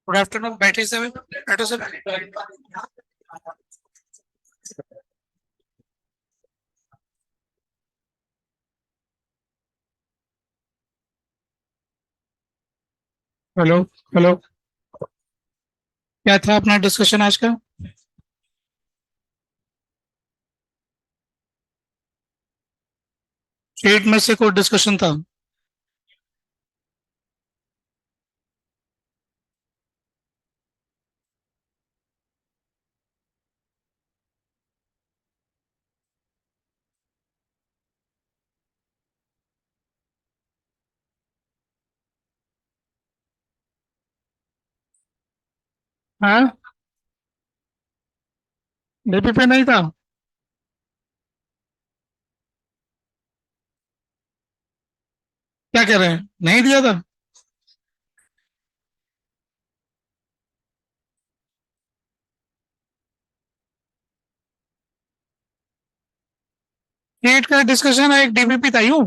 Good afternoon, बैठे sir, बैठो sir. Hello. Hello. क्या था अपना डिस्कशन आज का? शीट में से कोई डिस्कशन था? हाँ, डीपी पे नहीं था। क्या कह रहे हैं, नहीं दिया था? शीट का डिस्कशन है, एक डीपीपी था यूं।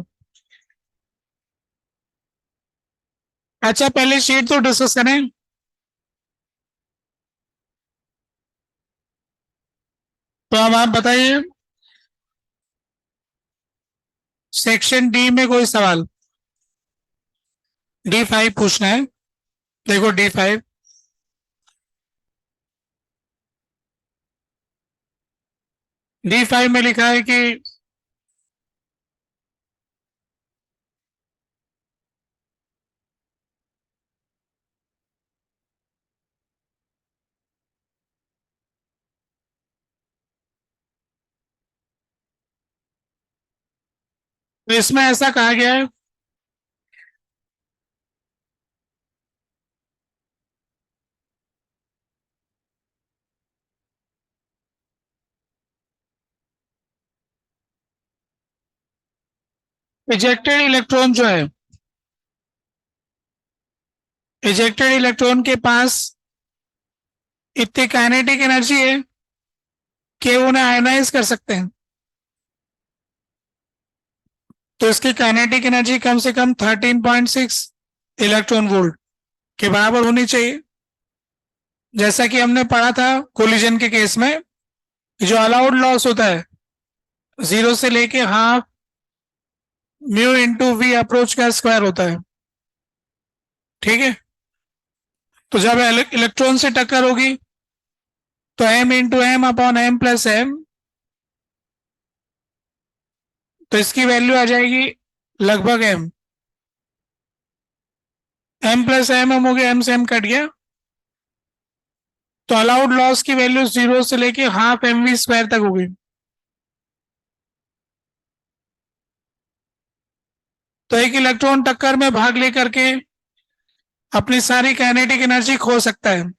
अच्छा, पहले शीट तो डिस्कस करें। तो अब आप बताइए, सेक्शन डी में कोई सवाल? D5 पूछना है। देखो D5। D5 में लिखा है कि तो इसमें ऐसा कहा गया है, इजेक्टेड इलेक्ट्रॉन जो है, इजेक्टेड इलेक्ट्रॉन के पास इतनी काइनेटिक एनर्जी है कि वो उन्हें आयनाइज कर सकते हैं। तो इसकी काइनेटिक एनर्जी कम से कम 13.6 इलेक्ट्रॉन वोल्ट के बराबर होनी चाहिए। जैसा कि हमने पढ़ा था कोलिजन के केस में, जो अलाउड लॉस होता है, जीरो से लेके half mu into V approach का स्क्वायर होता है। ठीक है। तो जब इलेक्ट्रॉन से टक्कर होगी तो M into M upon M plus M, तो इसकी वैल्यू आ जाएगी लगभग एम। एम प्लस एम हो गया, एम से एम कट गया, तो अलाउड लॉस की वैल्यू जीरो से लेके हाफ एम वी स्क्वायर तक होगी। तो एक इलेक्ट्रॉन टक्कर में भाग लेकर के अपनी सारी काइनेटिक एनर्जी खो सकता है।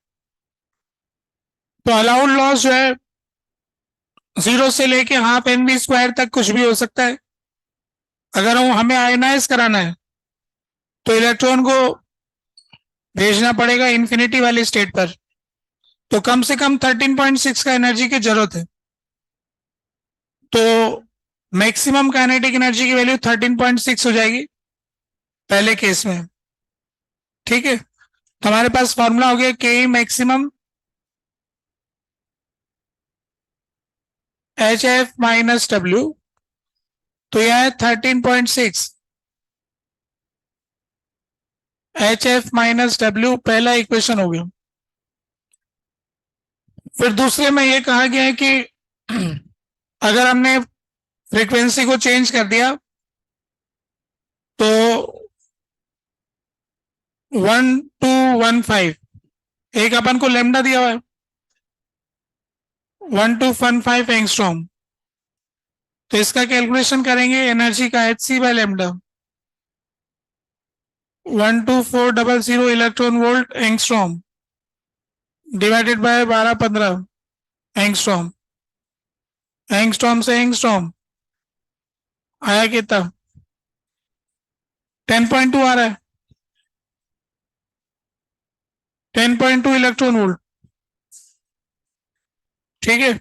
तो अलाउड लॉस जो है, जीरो से लेके हाफ एम वी स्क्वायर तक कुछ भी हो सकता है। अगर वो हमें आयनाइज कराना है तो इलेक्ट्रॉन को भेजना पड़ेगा इन्फिनिटी वाली स्टेट पर। तो कम से कम 13.6 का एनर्जी की जरूरत है। तो मैक्सिमम काइनेटिक एनर्जी की वैल्यू 13.6 हो जाएगी पहले केस में। ठीक है। तो हमारे पास फॉर्मूला हो गया के maximum H F minus W. तो यह है 13.6 एच एफ माइनस डब्ल्यू, पहला इक्वेशन हो गया। फिर दूसरे में यह कहा गया है कि अगर हमने फ्रीक्वेंसी को चेंज कर दिया तो 1215, एक अपन को लेमडा दिया हुआ है 1215 एंगस्ट्रॉम। तो इसका कैलकुलेशन करेंगे एनर्जी का H C by lambda 12400 electron volt angstrom divided by 1215 angstrom. Angstrom से एंगस्ट्रॉम आया कितना? 10.2 आ रहा है। 10.2 इलेक्ट्रॉन वोल्ट। ठीक है।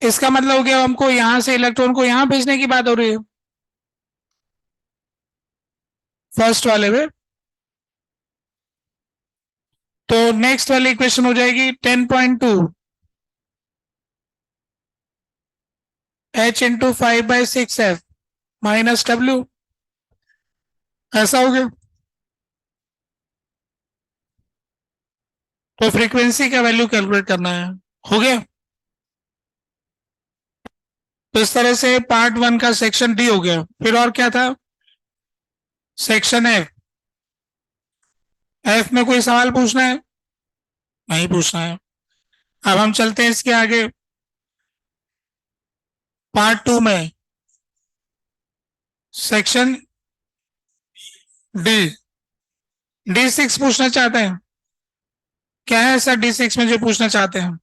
इसका मतलब हो गया हमको यहां से इलेक्ट्रॉन को यहां भेजने की बात हो रही है फर्स्ट वाले में। तो नेक्स्ट वाली इक्वेशन हो जाएगी 10.2 h into 5/6f minus W, ऐसा हो गया। तो फ्रीक्वेंसी का वैल्यू कैलकुलेट करना है, हो गया। तो इस तरह से पार्ट वन का सेक्शन डी हो गया। फिर और क्या था, सेक्शन एफ। एफ में कोई सवाल पूछना है? नहीं पूछना है। अब हम चलते हैं इसके आगे, पार्ट टू में सेक्शन डी। D6 पूछना चाहते हैं, क्या है सर D6 में जो पूछना चाहते हैं?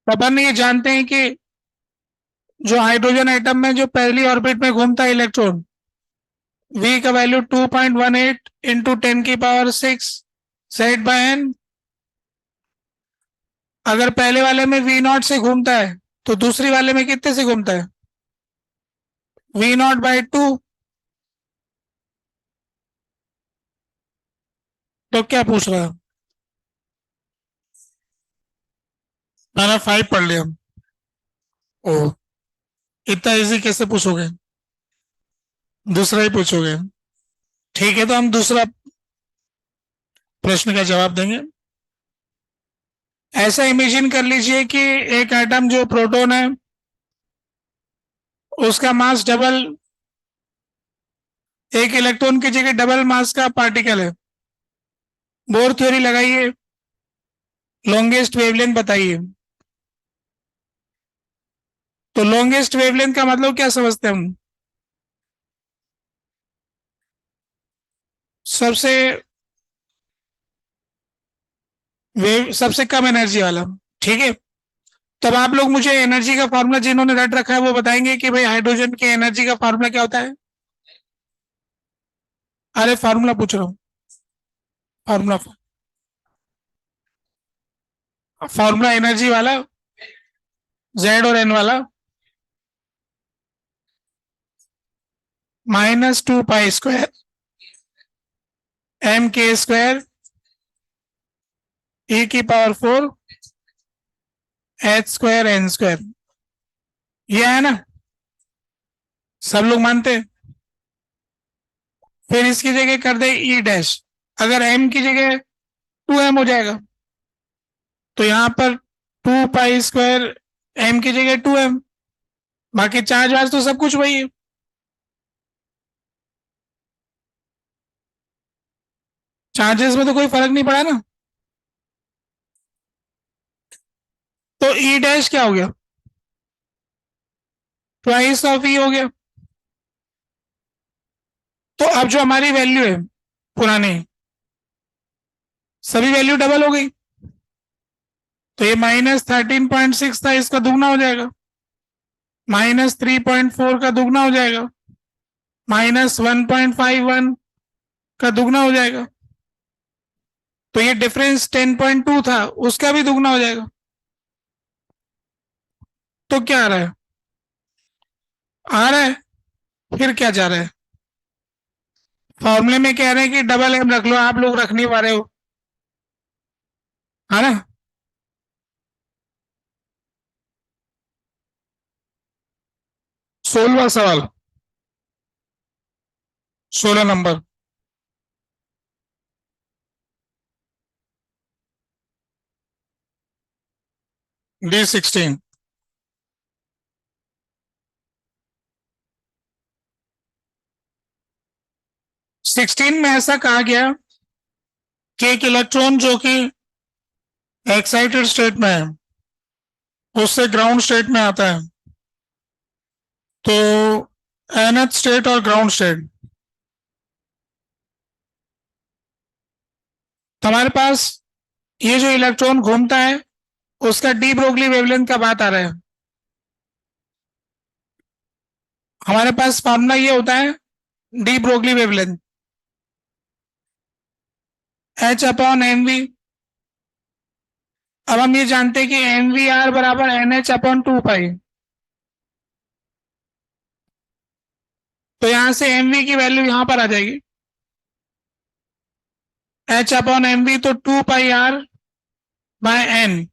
तो अपन ये जानते हैं कि जो हाइड्रोजन एटम में जो पहली ऑर्बिट में घूमता है इलेक्ट्रॉन, V का वैल्यू 2.18 इंटू 10⁶ Z/n। अगर पहले वाले में V0 से घूमता है तो दूसरी वाले में कितने से घूमता है? V0/2। तो क्या पूछ रहा है? मैंने 5 पढ़ लिया। ओ, इतना इजी कैसे पूछोगे? दूसरा ही पूछोगे। ठीक है, तो हम दूसरा प्रश्न का जवाब देंगे। ऐसा इमेजिन कर लीजिए कि एक एटम जो प्रोटॉन है उसका मास डबल, एक इलेक्ट्रॉन की जगह डबल मास का पार्टिकल है। बोर थ्योरी लगाइए, लॉन्गेस्ट वेवलेंथ बताइए। तो लॉन्गेस्ट वेवलेंथ का मतलब क्या समझते हैं हम? सबसे वेव, सबसे कम एनर्जी वाला। ठीक है, तब आप लोग मुझे एनर्जी का फॉर्मूला जिन्होंने रट रखा है वो बताएंगे कि भाई हाइड्रोजन की एनर्जी का फॉर्मूला क्या होता है? अरे फॉर्मूला पूछ रहा हूँ, फॉर्मूला। फॉर्मूला एनर्जी वाला, जेड और एन वाला, -2 पाई स्क्वायर m² h²n²। ये है ना, सब लोग मानते हैं। फिर इसकी जगह कर दे ई डैश। अगर m की जगह 2m हो जाएगा तो यहां पर 2 पाई स्क्वायर, m की जगह 2m। बाकी चार्ज वार्ज तो सब कुछ वही है। चार्जेस में तो कोई फर्क नहीं पड़ा ना। तो ई डैश क्या हो गया? ट्वाइस ऑफ ई हो गया। तो अब जो हमारी वैल्यू है पुरानी, सभी वैल्यू डबल हो गई। तो ये -13.6 था, इसका दुगना हो जाएगा। -3.4 का दुगना हो जाएगा। -1.51 का दुगना हो जाएगा। तो ये डिफरेंस 10.2 था, उसका भी दुगना हो जाएगा। तो क्या आ रहा है? आ रहा है। फिर क्या जा रहा है? फॉर्मूले में कह रहे हैं कि डबल एम रख लो, आप लोग रख नहीं पा रहे हो, है ना। 16वां सवाल, 16 नंबर। D16। 16 में ऐसा कहा गया कि एक इलेक्ट्रॉन जो कि एक्साइटेड स्टेट में है उससे ग्राउंड स्टेट में आता है। तो nth स्टेट और ग्राउंड स्टेट, तो हमारे पास ये जो इलेक्ट्रॉन घूमता है उसका डी ब्रोगली वेवलेंथ का बात आ रहा है। हमारे पास फॉर्मूला ये होता है, डी ब्रोगली वेवलेंथ H/mv अब हम ये जानते हैं कि एम वी आर बराबर एन एच अपॉन 2 पाई। तो यहां से एम वी की वैल्यू यहां पर आ जाएगी, एच अपॉन एम वी, तो 2 पाई आर बाय एन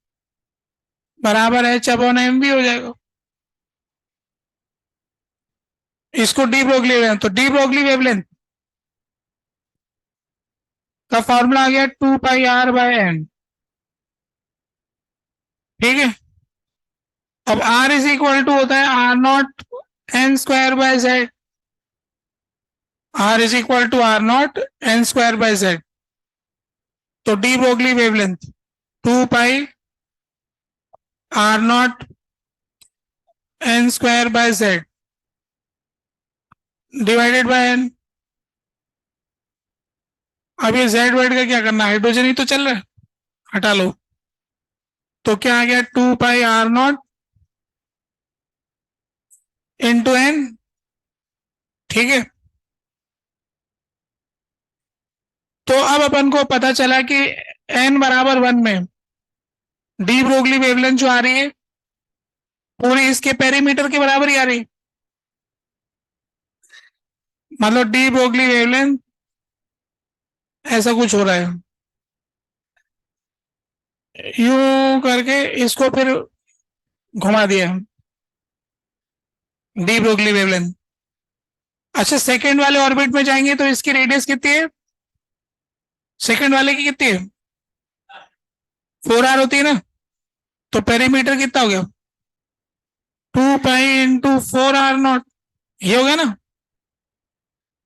बराबर एच अपॉन एम वी हो जाएगा। इसको डी ब्रोगली वेवलेंथ, तो डी ब्रोगली वेवलेंथ का फॉर्मूला आ गया 2 पाई आर बाय एन। ठीक है। अब आर इज इक्वल टू होता है R naught N square by Z. R is equal to R naught N square by Z. तो de Broglie wavelength 2 pi R naught N square by Z divided by N. अब ये Z वेड का क्या करना है, hydrogen ही तो चल रहा है, हटा लो। तो क्या आ गया 2 pi R naught into N. ठीक है। तो अब अपन को पता चला कि एन बराबर 1 में डी ब्रोगली वेवलेंथ जो आ रही है पूरी इसके पेरीमीटर के बराबर ही आ रही है। मतलब डी ब्रोगली वेवलेंथ ऐसा कुछ हो रहा है, यू करके इसको फिर घुमा दिया डी ब्रोगली वेवलेंथ। अच्छा, सेकंड वाले ऑर्बिट में जाएंगे तो इसकी रेडियस कितनी है, सेकंड वाले की कितनी है, 4 आर होती है ना। तो पेरीमीटर कितना हो गया, 2 पाई इंटू 4 आर नॉट, ये हो गया ना।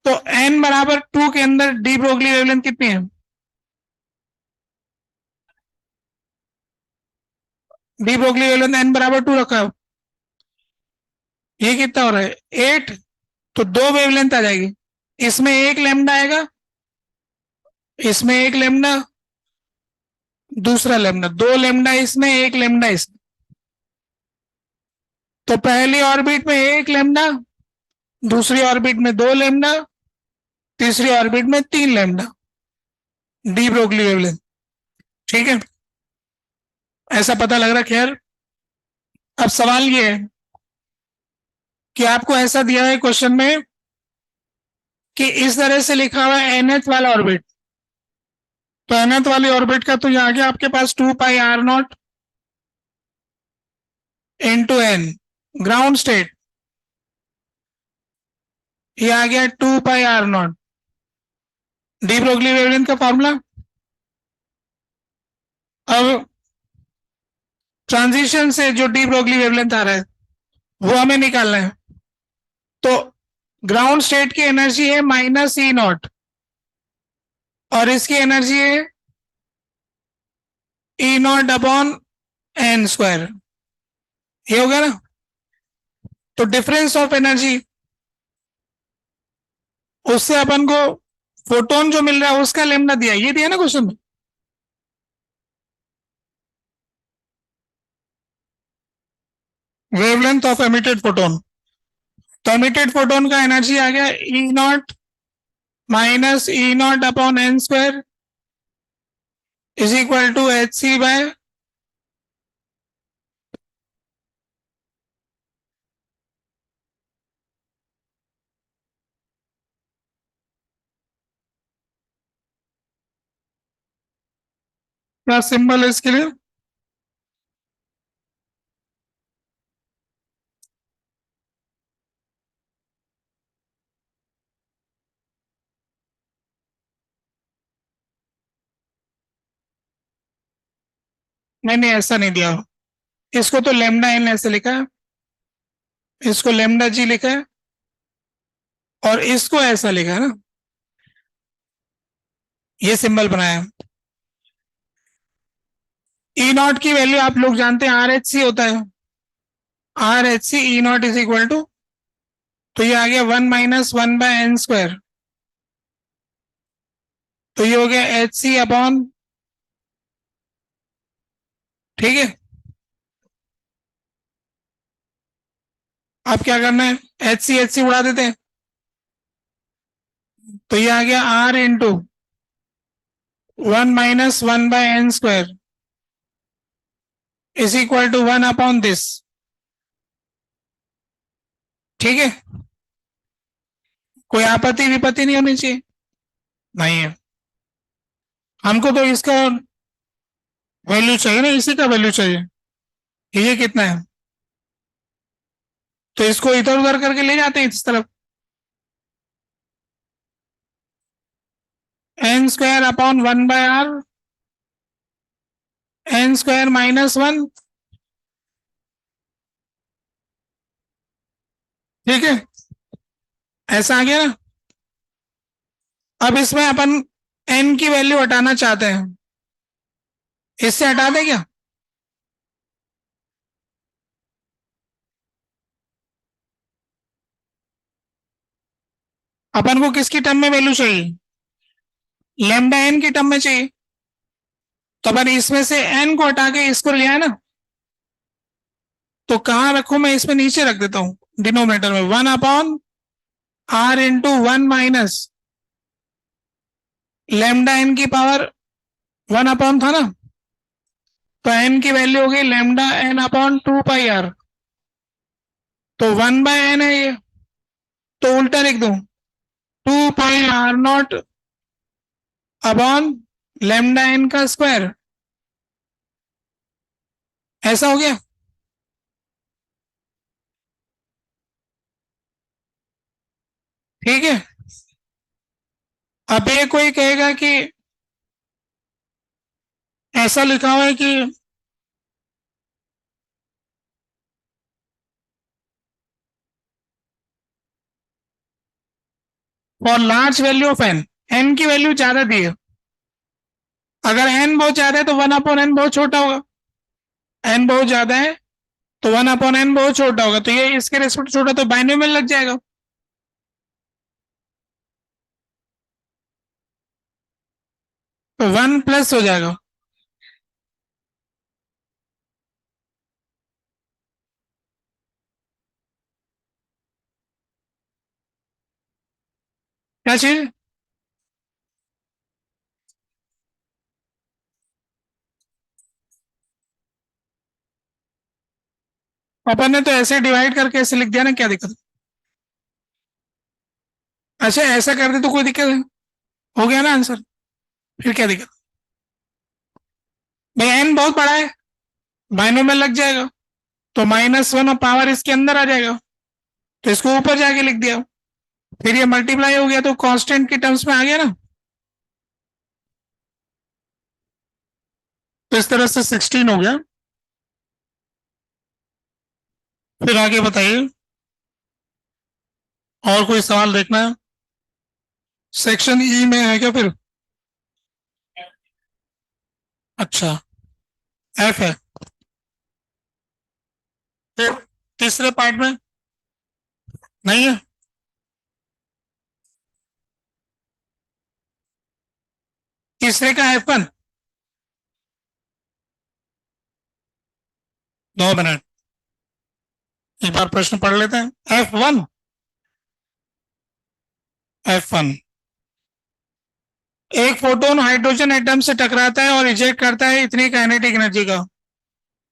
तो एन बराबर 2 के अंदर डी ब्रोगली वेवलेंथ कितनी है, डी ब्रोगली वेवलेंथ एन बराबर 2 रखा है। ये कितना हो रहा है 8। तो दो वेवलेंथ आ जाएगी, इसमें एक लेमडा आएगा, इसमें एक लेमडा, दूसरा लेमडा, दो लेमडा इसमें, एक लेमडा इसमें। तो पहली ऑर्बिट में एक लेमडा, दूसरी ऑर्बिट में दो लेमडा, तीसरी ऑर्बिट में 3 लेमडा, डी ब्रोगली वेवलेंथ। ठीक है, ऐसा पता लग रहा है। खैर, अब सवाल ये है कि आपको ऐसा दिया है क्वेश्चन में कि इस तरह से लिखा हुआ है nth वाला ऑर्बिट। तो nth वाली ऑर्बिट का तो यहाँ आ गया आपके पास 2 pi R naught into N ground state, ये आ गया 2 pi R naught. De Broglie wavelength का फॉर्मूला। अब ट्रांजिशन से जो डी ब्रोगली वेवलेंथ आ रहा है वो हमें निकालना है। तो ग्राउंड स्टेट की एनर्जी है -E0 और इसकी एनर्जी है E0/n²। ये हो गया ना। तो डिफरेंस ऑफ एनर्जी, उससे अपन को फोटोन जो मिल रहा है उसका लेमडा दिया, ये दिया ना क्वेश्चन में। वेवलेंथ ऑफ एमिटेड फोटोन, तो एमिटेड फोटोन का एनर्जी आ गया E0 -E0/n² is equal to hc by क्या सिंबल है इसके लिए, नहीं नहीं ऐसा नहीं दिया। इसको तो लेमडा एन ऐसे लिखा है, इसको लेमडा जी लिखा है, और इसको ऐसा लिखा है ना, ये सिंबल बनाया। E0 की वैल्यू आप लोग जानते हैं RH होता है, RH E0 is equal to, तो ये आ गया 1 - 1/n²। तो ये हो गया hc/, ठीक है। अब क्या करना है, HC उड़ा देते हैं। तो ये आ गया R into 1 - 1/n²। Is equal to 1/this। ठीक है, कोई आपत्ति विपत्ति नहीं होनी चाहिए। नहीं है, हमको तो इसका वैल्यू चाहिए ना, इसी का वैल्यू चाहिए। ये कितना है, तो इसको इधर उधर करके ले जाते हैं इस तरफ। n² / 1/r, n² - 1। ठीक है, ऐसा आ गया ना। अब इसमें अपन n की वैल्यू हटाना चाहते हैं, इससे हटा दें क्या? अपन को किसकी टर्म में वैल्यू चाहिए? लेमडा n की टर्म में चाहिए। तो अपन इसमें से n को हटा के इसको लिया है ना, तो कहां रखूं मैं? इसमें नीचे रख देता हूं डिनोमिनेटर में। 1/r × 1 - लेमडा n की पावर 1 था ना, तो n की वैल्यू हो गई लेमडा n/2πr। तो 1/n है ये, तो उल्टा लिख दूं, 2πr0 लेमडा n का स्क्वायर। ऐसा हो गया। ठीक है, अब ये कोई कहेगा कि ऐसा लिखा हुआ है कि for large value of n की वैल्यू ज्यादा दी है। अगर n बहुत ज्यादा है तो 1/n बहुत छोटा होगा, n बहुत ज्यादा है तो 1/n बहुत छोटा होगा, तो ये इसके रेस्पेक्ट छोटा, तो बाइनोमियल लग जाएगा। तो 1+ हो जाएगा। क्या चीज? अपन ने तो ऐसे डिवाइड करके ऐसे लिख दिया ना, क्या दिक्कत? अच्छा, ऐसा कर दे तो कोई दिक्कत है, हो गया ना आंसर, फिर क्या दिक्कत? भाई n बहुत बड़ा है, बाइनोमियल लग जाएगा, तो -1 और पावर इसके अंदर आ जाएगा, तो इसको ऊपर जाके लिख दिया, फिर ये मल्टीप्लाई हो गया तो कांस्टेंट के टर्म्स में आ गया ना। तो इस तरह से 16 हो गया। फिर आगे बताइए, और कोई सवाल देखना है? सेक्शन ई में है क्या फिर? अच्छा, एफ है। फिर तीसरे पार्ट में नहीं है। तीसरे का F1, 2 मिनट, एक बार प्रश्न पढ़ लेते हैं। F1, एक फोटोन हाइड्रोजन एटम से टकराता है और इजेक्ट करता है इतनी काइनेटिक एनर्जी का।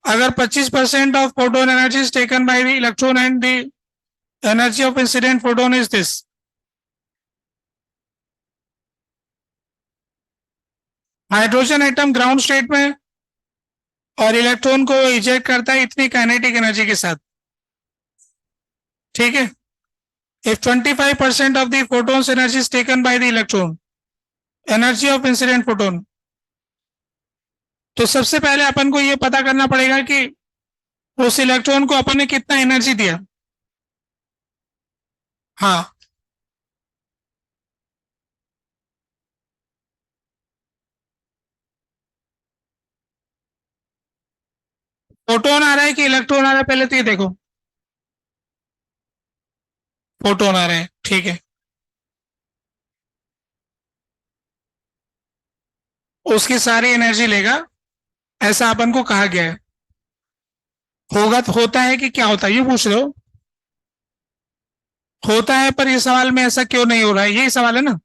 अगर 25% of photon energy is taken by the electron and the energy of incident photon is this. Hydrogen atom ground state में और इलेक्ट्रॉन को इजेक्ट करता है इतनी काइनेटिक एनर्जी के साथ। ठीक है, if 25% of the photons energy is taken by the electron, energy of incident photon. तो सबसे पहले अपन को ये पता करना पड़ेगा कि उस इलेक्ट्रॉन को अपन ने कितना एनर्जी दिया। हाँ, फोटोन आ रहा है कि इलेक्ट्रॉन आ रहा है, पहले तो ये देखो। फोटोन आ रहे हैं, ठीक है। उसकी सारी एनर्जी लेगा, ऐसा अपन को कहा गया है। होगा तो होता है कि क्या होता है, ये पूछ रहे हो? होता है, पर ये सवाल में ऐसा क्यों नहीं हो रहा है, यही सवाल है ना।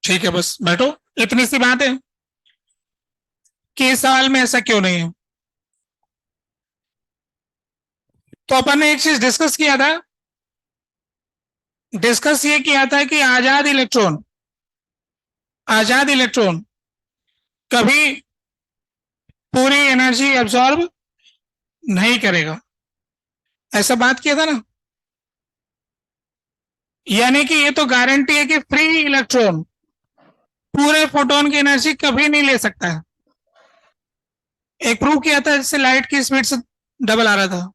ठीक है, बस बैठो, इतनी सी बात है कि इस सवाल में ऐसा क्यों नहीं है। तो अपन ने एक चीज डिस्कस किया था, डिस्कस ये किया था कि आजाद इलेक्ट्रॉन कभी पूरी एनर्जी एब्जॉर्ब नहीं करेगा, ऐसा बात किया था ना। यानी कि ये तो गारंटी है कि फ्री इलेक्ट्रॉन पूरे फोटोन की एनर्जी कभी नहीं ले सकता है। एक प्रूव किया था जिससे लाइट की स्पीड से डबल आ रहा था।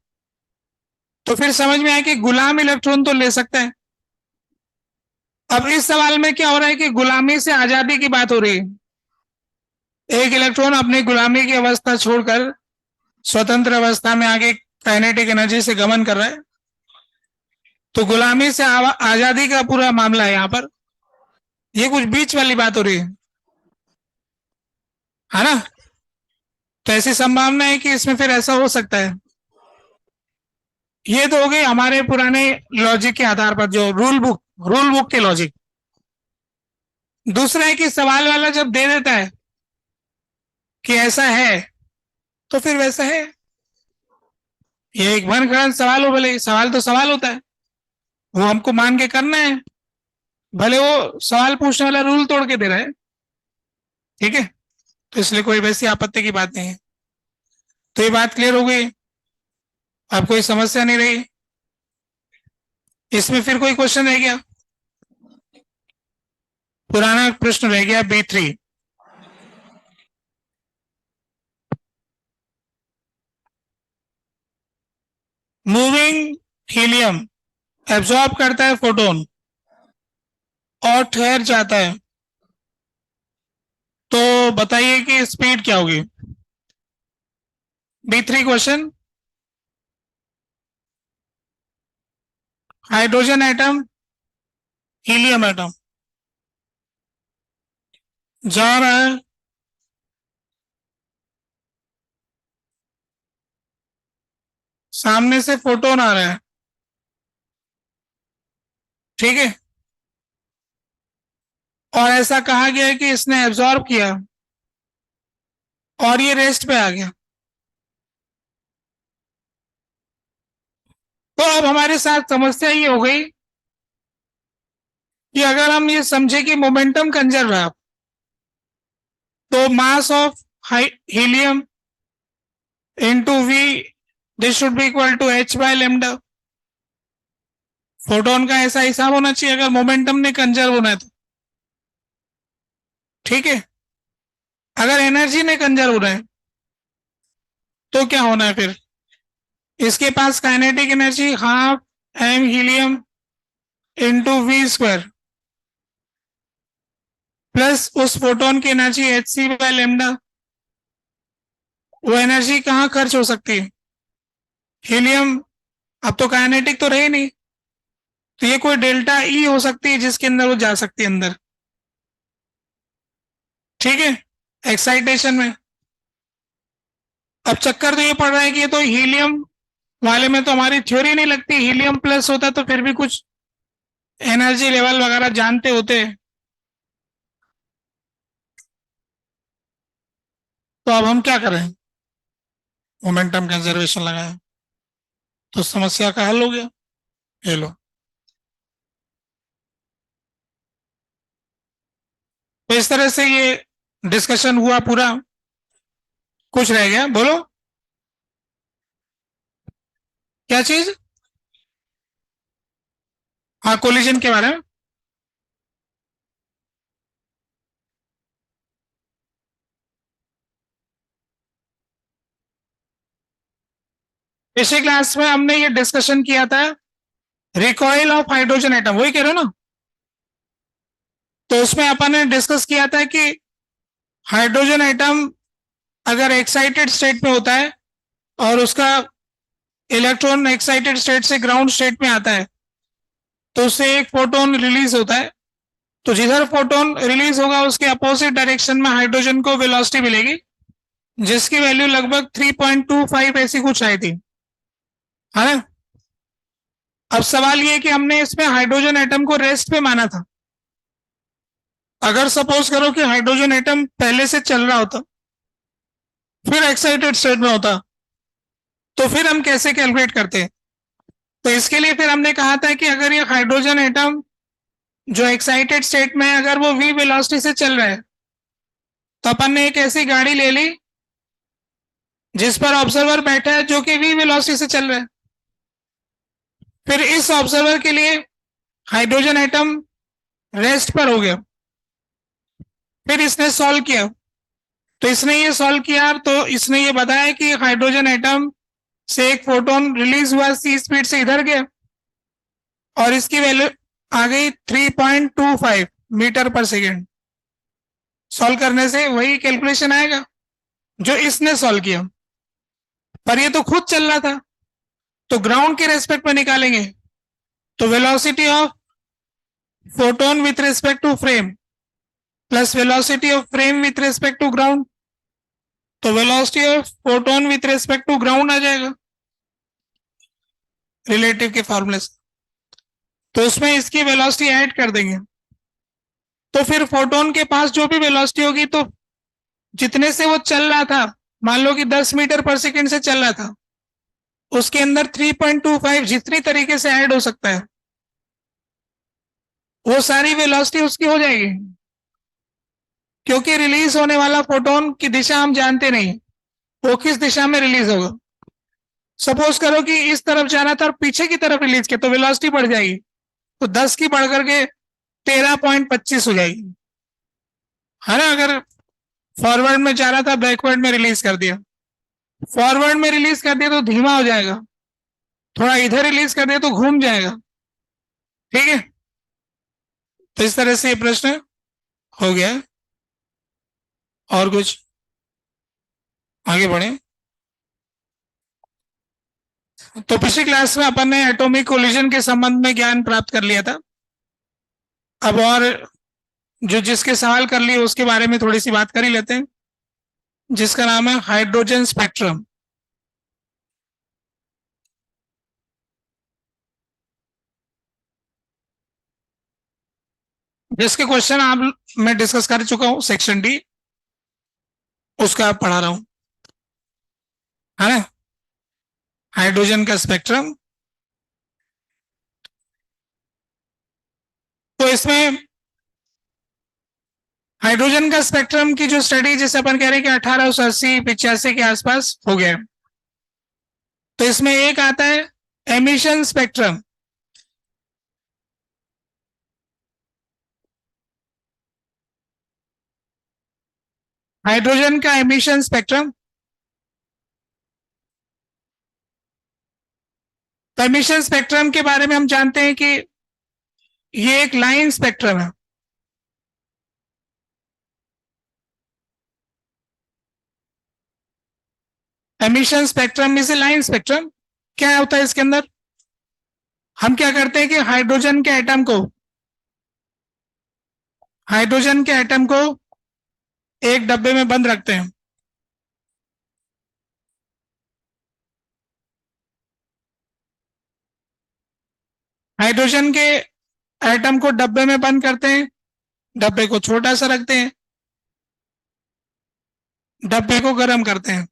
तो फिर समझ में आया कि गुलाम इलेक्ट्रॉन तो ले सकता है। अब इस सवाल में क्या हो रहा है कि गुलामी से आजादी की बात हो रही है। एक इलेक्ट्रॉन अपनी गुलामी की अवस्था छोड़कर स्वतंत्र अवस्था में आगे काइनेटिक एनर्जी से गमन कर रहा है। तो गुलामी से आजादी का पूरा मामला है यहाँ पर। ये कुछ बीच वाली बात हो रही है ना। तो ऐसी संभावना है कि इसमें फिर ऐसा हो सकता है। ये तो हो गई हमारे पुराने लॉजिक के आधार पर, जो रूल बुक के लॉजिक। दूसरा है कि सवाल वाला जब दे देता है कि ऐसा है तो फिर वैसा है। ये एक मनगढ़ंत सवाल हो, भले सवाल तो सवाल होता है, वो हमको मान के करना है, भले वो सवाल पूछने वाला रूल तोड़ के दे रहा है, ठीक है। तो इसलिए कोई वैसी आपत्ति की बात नहीं है। तो ये बात क्लियर हो गई, अब कोई समस्या नहीं रही। इसमें फिर कोई क्वेश्चन रह गया? पुराना प्रश्न रह गया B3। मूविंग हीलियम एब्जॉर्ब करता है फोटोन और ठहर जाता है, तो बताइए कि स्पीड क्या होगी। B3 question. Hydrogen atom, helium atom जा रहा है, सामने से फोटोन आ रहा है, ठीक है। और ऐसा कहा गया है कि इसने एब्जॉर्ब किया और ये रेस्ट पे आ गया। तो अब हमारे साथ समस्या ये हो गई कि अगर हम ये समझे कि मोमेंटम कंजर्व है, तो mass of helium into V, this should be equal to H by lambda. Photon का ऐसा हिसाब होना चाहिए अगर मोमेंटम ने कंजर्व होना है तो, ठीक है। अगर एनर्जी ने कंजर्व होना है तो क्या होना है फिर? इसके पास kinetic energy half m helium into V² plus उस फोटोन की एनर्जी Hc बाय लैम्डा। वो एनर्जी कहाँ खर्च हो सकती है? हीलियम अब तो काइनेटिक तो रहे नहीं, तो ये कोई डेल्टा E हो सकती है जिसके अंदर वो जा सकती है अंदर, ठीक है, एक्साइटेशन में। अब चक्कर तो ये पड़ रहा है कि ये तो हीलियम वाले में तो हमारी थ्योरी नहीं लगती, हीलियम प्लस होता तो फिर भी कुछ एनर्जी लेवल वगैरह जानते होते। तो अब हम क्या करें? मोमेंटम कंजर्वेशन लगाए तो समस्या का हल हो गया। ये लो, तो इस तरह से ये डिस्कशन हुआ पूरा। कुछ रह गया? बोलो, क्या चीज? हाँ, कोलिजन के बारे में। पिछली क्लास में हमने ये डिस्कशन किया था, रिकॉइल ऑफ हाइड्रोजन एटम, वही कह रहे हो ना। तो उसमें अपन ने डिस्कस किया था कि हाइड्रोजन एटम अगर एक्साइटेड स्टेट में होता है और उसका इलेक्ट्रॉन एक्साइटेड स्टेट से ग्राउंड स्टेट में आता है, तो उससे एक फोटोन रिलीज होता है। तो जिधर फोटोन रिलीज होगा उसके अपोजिट डायरेक्शन में हाइड्रोजन को वेलोसिटी मिलेगी, जिसकी वैल्यू लगभग 3.25 ऐसी कुछ आई थी, है ना। अब सवाल ये कि हमने इसमें हाइड्रोजन एटम को रेस्ट पे माना था। अगर सपोज करो कि हाइड्रोजन एटम पहले से चल रहा होता फिर एक्साइटेड स्टेट में होता, तो फिर हम कैसे कैलकुलेट करते हैं? तो इसके लिए फिर हमने कहा था कि अगर ये हाइड्रोजन एटम जो एक्साइटेड स्टेट में है, अगर वो v वेलोसिटी से चल रहा है, तो अपन ने एक ऐसी गाड़ी ले ली जिस पर ऑब्जर्वर बैठा है जो कि v वेलोसिटी से चल रहा है। फिर इस ऑब्जर्वर के लिए हाइड्रोजन एटम रेस्ट पर हो गया। फिर इसने सॉल्व किया, तो इसने ये सॉल्व किया तो इसने ये बताया कि हाइड्रोजन एटम से एक फोटोन रिलीज हुआ c स्पीड से इधर गया, और इसकी वैल्यू आ गई 3.25 मीटर पर सेकेंड। सॉल्व करने से वही कैलकुलेशन आएगा जो इसने सॉल्व किया, पर ये तो खुद चल रहा था, तो ग्राउंड के रेस्पेक्ट में निकालेंगे। तो velocity of photon with respect to frame plus velocity of frame with respect to ground, तो velocity of photon with respect to ground आ जाएगा रिलेटिव के फॉर्मूले से। तो उसमें इसकी वेलोसिटी ऐड कर देंगे, तो फिर फोटोन के पास जो भी वेलोसिटी होगी, तो जितने से वो चल रहा था, मान लो कि 10 मीटर पर सेकेंड से चल रहा था, उसके अंदर 3.25 जितनी तरीके से ऐड हो सकता है, वो सारी वेलोसिटी उसकी हो जाएगी। क्योंकि रिलीज होने वाला फोटोन की दिशा हम जानते नहीं, वो किस दिशा में रिलीज होगा। सपोज करो कि इस तरफ जाना था और पीछे की तरफ रिलीज किया, तो वेलोसिटी बढ़ जाएगी, तो 10 की बढ़ करके 13.25 हो जाएगी, है ना। अगर फॉरवर्ड में जा रहा था, बैकवर्ड में रिलीज कर दिया, फॉरवर्ड में रिलीज कर दिया तो धीमा हो जाएगा, थोड़ा इधर रिलीज कर दिया तो घूम जाएगा। ठीक है, तो इस तरह से ये प्रश्न हो गया। और कुछ आगे बढ़े। तो पिछली क्लास में अपन ने एटॉमिक कोलिजन के संबंध में ज्ञान प्राप्त कर लिया था। अब और जो जिसके सवाल कर लिए उसके बारे में थोड़ी सी बात कर ही लेते हैं, जिसका नाम है हाइड्रोजन स्पेक्ट्रम। जिसके क्वेश्चन आप मैं डिस्कस कर चुका हूं, सेक्शन डी, उसका आप पढ़ा रहा हूं, है ना। हाइड्रोजन का स्पेक्ट्रम, तो इसमें हाइड्रोजन का स्पेक्ट्रम की जो स्टडी, जिसे अपन कह रहे हैं कि 1880-85 के आसपास हो गया, तो इसमें एक आता है एमिशन स्पेक्ट्रम। हाइड्रोजन का एमिशन स्पेक्ट्रम, तो एमिशन स्पेक्ट्रम के बारे में हम जानते हैं कि ये एक लाइन स्पेक्ट्रम है। Emission spectrum is a line spectrum. क्या होता है इसके अंदर? हम क्या करते हैं कि हाइड्रोजन के एटम को एक डब्बे में बंद रखते हैं। हाइड्रोजन के एटम को डब्बे में बंद करते हैं, डब्बे को छोटा सा रखते हैं, डब्बे को गर्म करते हैं।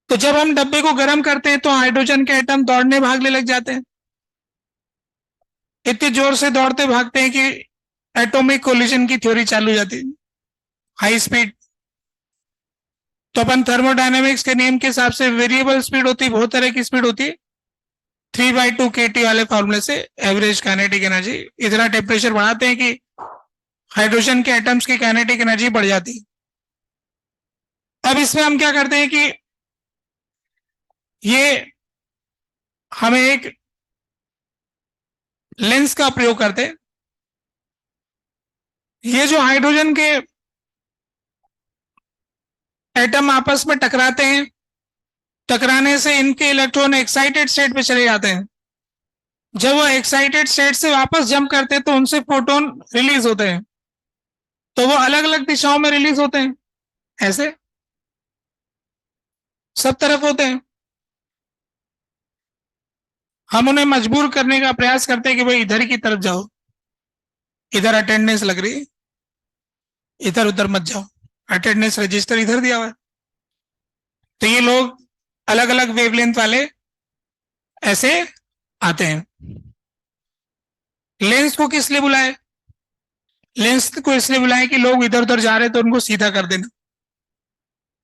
तो जब हम डब्बे को गर्म करते हैं तो हाइड्रोजन के एटम दौड़ने भागने लग जाते हैं, इतने जोर से दौड़ते भागते हैं कि एटॉमिक कोलिजन की थ्योरी चालू हो जाती है, हाई स्पीड। तो अपन थर्मोडायनेमिक्स के नियम के हिसाब से वेरिएबल स्पीड होती है, बहुत तरह की स्पीड होती है, 3/2 kT वाले फॉर्मूले से एवरेज काइनेटिक एनर्जी। इतना टेम्परेचर बढ़ाते हैं कि हाइड्रोजन के एटम्स की काइनेटिक एनर्जी बढ़ जाती है। अब इसमें हम क्या करते हैं कि ये हमें एक लेंस का प्रयोग करते हैं। ये जो हाइड्रोजन के एटम आपस में टकराते हैं, टकराने से इनके इलेक्ट्रॉन एक्साइटेड स्टेट में चले जाते हैं। जब वो एक्साइटेड स्टेट से वापस जंप करते हैं तो उनसे फोटोन रिलीज होते हैं, तो वो अलग अलग दिशाओं में रिलीज होते हैं, ऐसे सब तरफ होते हैं। हम उन्हें मजबूर करने का प्रयास करते हैं कि भाई इधर की तरफ जाओ, इधर अटेंडेंस लग रही। इधर उधर मत जाओ, अटेंडेंस रजिस्टर इधर दिया हुआ है। तो ये लोग अलग अलग वेवलेंथ वाले ऐसे आते हैं। लेंस को किस लिए बुलाए? लेंस को इसलिए बुलाए कि लोग इधर उधर जा रहे हैं तो उनको सीधा कर देना।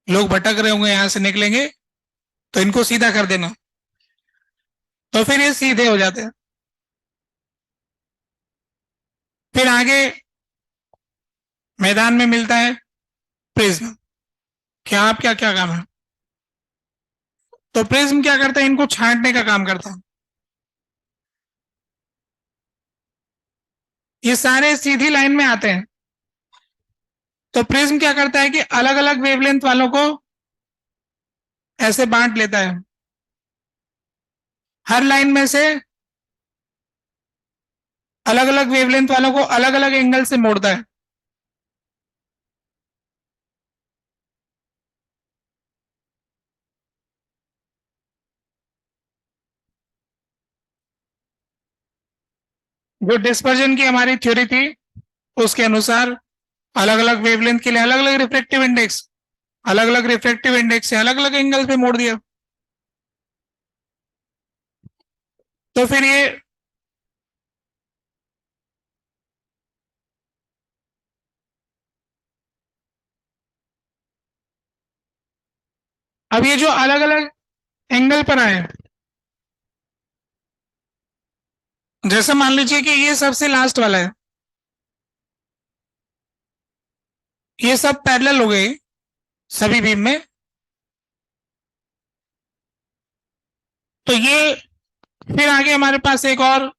लोग भटक रहे होंगे, यहां से निकलेंगे तो इनको सीधा कर देना, तो फिर ये सीधे हो जाते हैं। फिर आगे मैदान में मिलता है प्रिज्म। क्या आप क्या क्या काम है? तो प्रिज्म क्या करता है? इनको छांटने का काम करता है। ये सारे सीधी लाइन में आते हैं। तो प्रिज्म क्या करता है कि अलग अलग वेवलेंथ वालों को ऐसे बांट लेता है। हर लाइन में से अलग अलग वेवलेंथ वालों को अलग अलग एंगल से मोड़ता है। जो डिस्पर्जन की हमारी थ्योरी थी उसके अनुसार अलग अलग वेवलेंथ के लिए अलग अलग रिफ्रैक्टिव इंडेक्स, अलग अलग रिफ्रैक्टिव इंडेक्स से अलग अलग एंगल पे मोड़ दिया। तो फिर ये अब ये जो अलग अलग एंगल पर आए, जैसे मान लीजिए कि ये सबसे लास्ट वाला है, ये सब पैरेलल हो गए सभी बीम में। तो ये फिर आगे हमारे पास एक और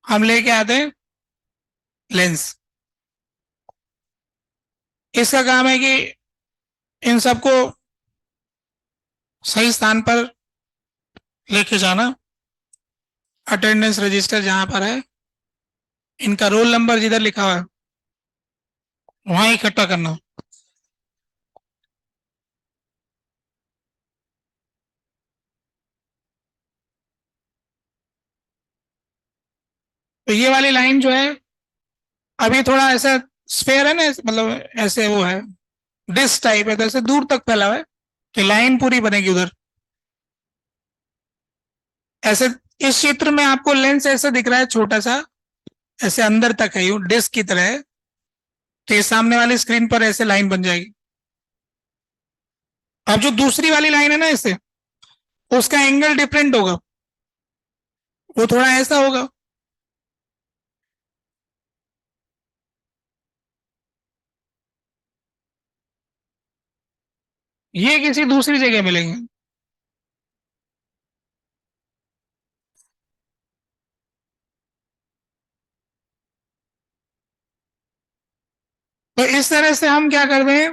हम लेके आते हैं लेंस। इसका काम है कि इन सबको सही स्थान पर लेके जाना। अटेंडेंस रजिस्टर जहां पर है, इनका रोल नंबर जिधर लिखा हुआ है वहां इकट्ठा करना। तो ये वाली लाइन जो है, अभी थोड़ा ऐसा स्फेयर है ना, मतलब ऐसे वो है, डिस्क टाइप है, तो ऐसे दूर तक फैला हुआ है कि लाइन पूरी बनेगी उधर ऐसे। इस चित्र में आपको लेंस ऐसा दिख रहा है छोटा सा, ऐसे अंदर तक है, यूं डिस्क की तरह है। तो ये सामने वाली स्क्रीन पर ऐसे लाइन बन जाएगी। अब जो दूसरी वाली लाइन है ना इससे, उसका एंगल डिफरेंट होगा, वो थोड़ा ऐसा होगा। ये किसी दूसरी जगह मिलेंगे। तो इस तरह से हम क्या करते हैं,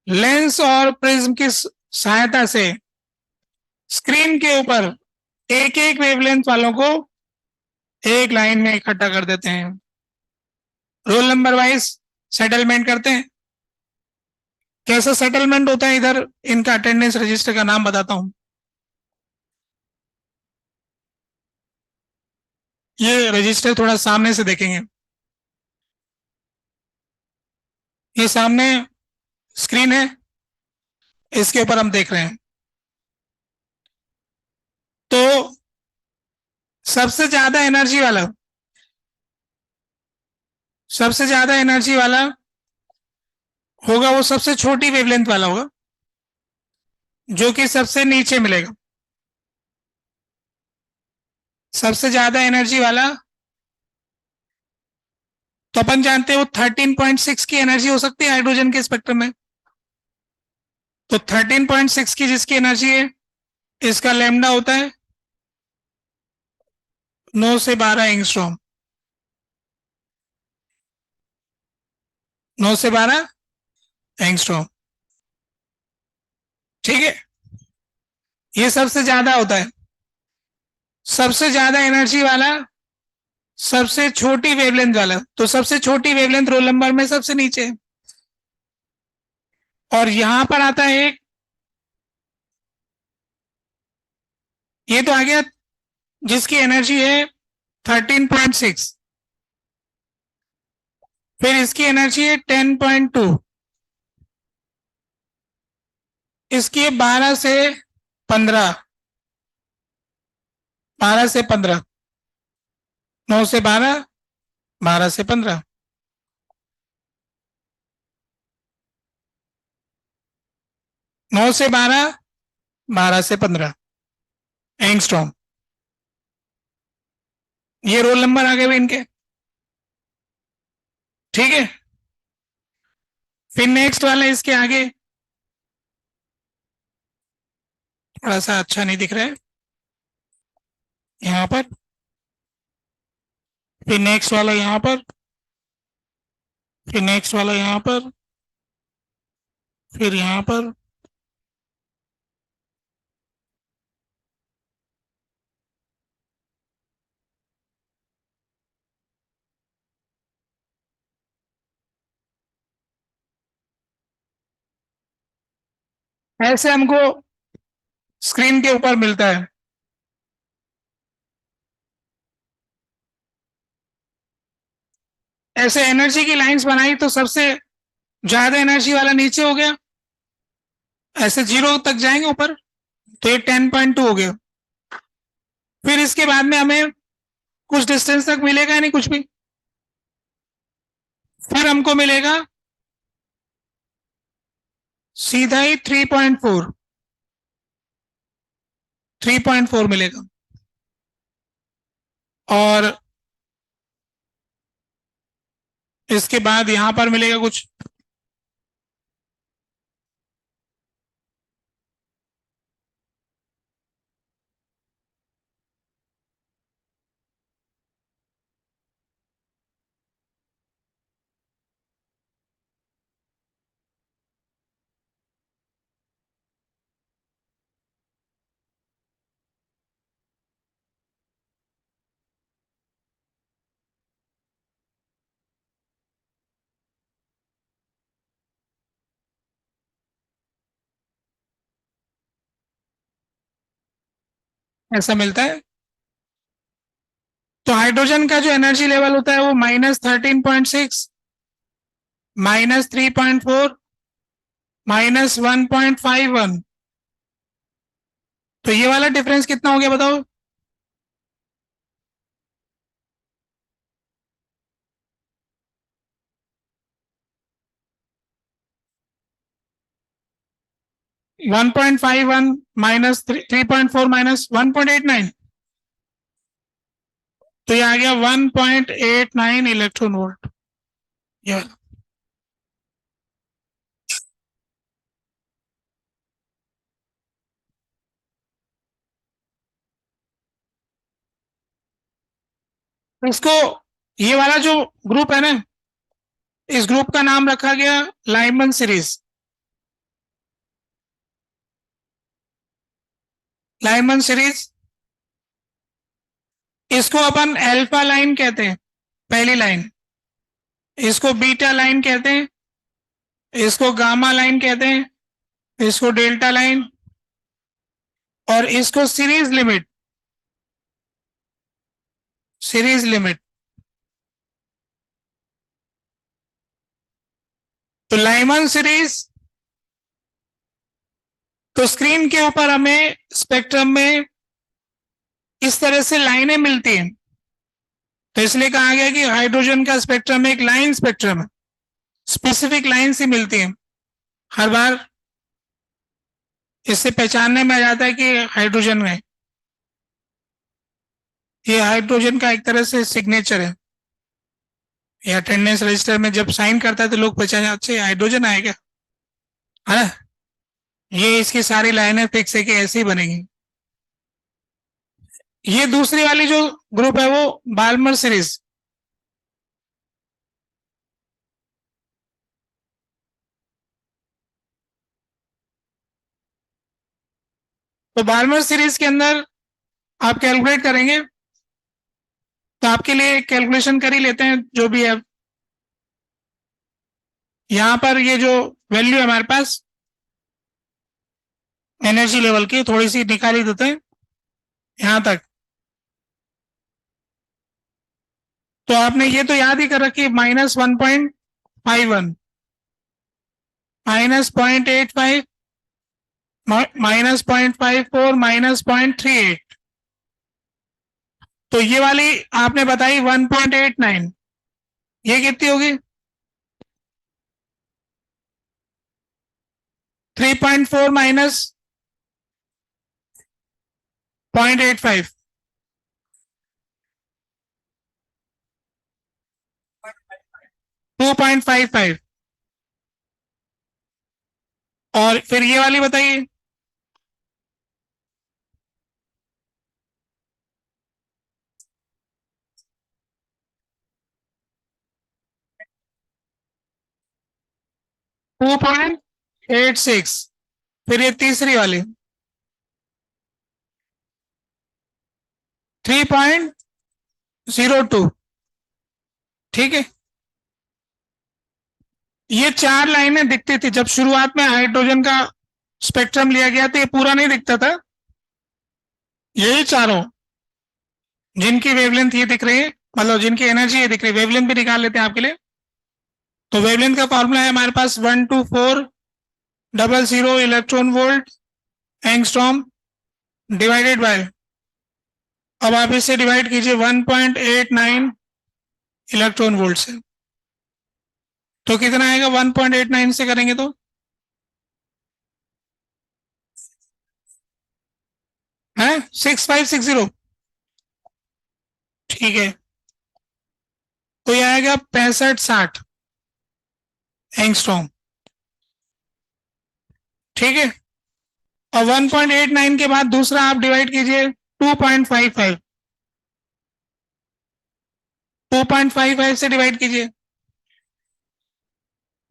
लेंस और प्रिज्म की सहायता से स्क्रीन के ऊपर एक एक वेवलेंथ वालों को एक लाइन में इकट्ठा कर देते हैं। रोल नंबर वाइज सेटलमेंट करते हैं। कैसा सेटलमेंट होता है, इधर इनका अटेंडेंस रजिस्टर का नाम बताता हूं। ये रजिस्टर थोड़ा सामने से देखेंगे, ये सामने स्क्रीन है, इसके ऊपर हम देख रहे हैं। तो सबसे ज्यादा एनर्जी वाला, सबसे ज्यादा एनर्जी वाला होगा वो सबसे छोटी वेवलेंथ वाला होगा, जो कि सबसे नीचे मिलेगा। सबसे ज्यादा एनर्जी वाला, तो अपन जानते हैं वो 13.6 की एनर्जी हो सकती है हाइड्रोजन के स्पेक्ट्रम में। तो 13.6 की जिसकी एनर्जी है, इसका लैम्डा होता है 9 से 12 एंगस्ट्रॉम। 9 से 12 एंगस्ट्रॉम, ठीक है। ये सबसे ज्यादा होता है। सबसे ज्यादा एनर्जी वाला सबसे छोटी वेवलेंथ वाला, तो सबसे छोटी वेवलेंथ रोल नंबर में सबसे नीचे है। और यहां पर आता है एक, ये तो आ गया जिसकी एनर्जी है 13.6। फिर इसकी एनर्जी है 10.2, इसकी 12 से 15, 12 से 15, 9 से 12, 12 से 15, 9 से 12, 12 से 15 एंगस्ट्रॉम। ये रोल नंबर आ गए भाई इनके, ठीक है। फिर नेक्स्ट वाला इसके आगे थोड़ा सा अच्छा नहीं दिख रहा है यहाँ पर, फिर नेक्स्ट वाला यहाँ पर, फिर नेक्स्ट वाला यहाँ पर, फिर यहाँ पर, ऐसे हमको स्क्रीन के ऊपर मिलता है। ऐसे एनर्जी की लाइंस बनाई तो सबसे ज्यादा एनर्जी वाला नीचे हो गया, ऐसे 0 तक जाएंगे ऊपर, तो ये 10.2 हो गया। फिर इसके बाद में हमें कुछ डिस्टेंस तक मिलेगा नहीं कुछ भी, फिर हमको मिलेगा सीधा ही 3.4, 3.4 मिलेगा। और इसके बाद यहां पर मिलेगा कुछ, ऐसा मिलता है। तो हाइड्रोजन का जो एनर्जी लेवल होता है वो -13.6, -3.4, -1.51। तो ये वाला डिफरेंस कितना हो गया बताओ? 1.51 माइनस 3.4 माइनस 1.89, तो ये आ गया 1.89 इलेक्ट्रॉन वोल्ट। ये वाला इसको, ये वाला जो ग्रुप है ना, इस ग्रुप का नाम रखा गया लाइमन सीरीज। लाइमन सीरीज, इसको अपन अल्फा लाइन कहते हैं, पहली लाइन। इसको बीटा लाइन कहते हैं, इसको गामा लाइन कहते हैं, इसको डेल्टा लाइन, और इसको सीरीज लिमिट, सीरीज लिमिट। तो लाइमन सीरीज, तो स्क्रीन के ऊपर हमें स्पेक्ट्रम में इस तरह से लाइनें मिलती हैं, तो इसलिए कहा गया कि हाइड्रोजन का स्पेक्ट्रम एक लाइन स्पेक्ट्रम है, स्पेसिफिक लाइन से मिलती है हर बार। इससे पहचानने में आ जाता है कि हाइड्रोजन में, ये हाइड्रोजन का एक तरह से सिग्नेचर है। ये अटेंडेंस रजिस्टर में जब साइन करता है तो लोग पहचान जाते हैं हाइड्रोजन आएगा, है ना। ये इसकी सारी लाइनें फिक्स है कि ऐसे ही बनेगी। ये दूसरी वाली जो ग्रुप है वो बाल्मर सीरीज। तो बाल्मर सीरीज के अंदर आप कैलकुलेट करेंगे, तो आपके लिए कैलकुलेशन कर ही लेते हैं जो भी है। यहाँ पर ये जो वैल्यू है हमारे पास एनर्जी लेवल की, थोड़ी सी निकाल ही देते हैं यहाँ तक। तो आपने ये तो याद ही कर रखी, -1.51, -0.85, -0.54, -0.38। तो ये वाली आपने बताई 1.89, ये कितनी होगी? 3.4 माइनस 0.85, 2.55। और फिर ये वाली बताइए। 2.86। फिर ये तीसरी वाली 3.02। ठीक है, ये चार लाइनें दिखती थी जब शुरुआत में हाइड्रोजन का स्पेक्ट्रम लिया गया तो ये पूरा नहीं दिखता था। यही चारों जिनकी वेवलेंथ ये दिख रही है, मतलब जिनकी एनर्जी ये दिख रही है, वेवलेंथ भी निकाल लेते हैं आपके लिए। तो वेवलेंथ का फॉर्मूला है हमारे पास 12400 electron volt angstrom divided bye, अब आप इसे डिवाइड कीजिए 1.89 इलेक्ट्रॉन वोल्ट से, तो कितना आएगा? 1.89 से करेंगे तो है 6560। ठीक है, तो ये आएगा 6560 एंगस्ट्रॉम। ठीक है, और 1.89 के बाद दूसरा आप डिवाइड कीजिए 2.55, 2.55 से डिवाइड कीजिए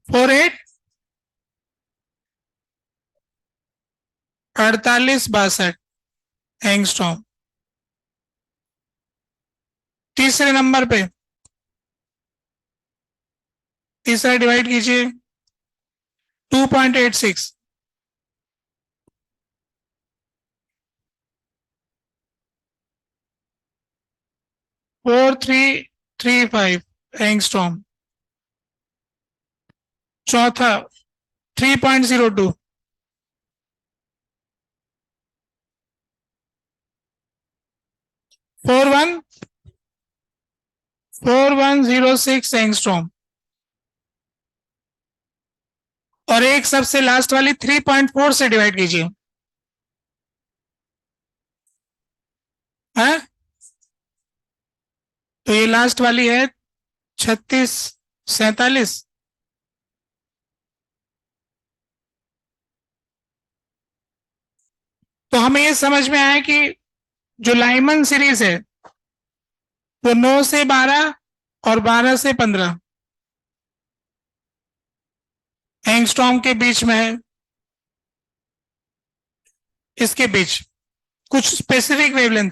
4862 एंगस्ट्रॉम। तीसरे नंबर पे तीसरा डिवाइड कीजिए 2.86, 4335 एंगस्ट्रॉम। चौथा 3.02, 4106 एंगस्ट्रॉम। और एक सबसे लास्ट वाली 3.4 से डिवाइड कीजिए, है? तो ये लास्ट वाली है 3647। तो हमें ये समझ में आया कि जो लाइमन सीरीज है वो 9 से 12 और 12 से 15 एंगस्ट्रॉम के बीच में है। इसके बीच कुछ स्पेसिफिक वेवलेंथ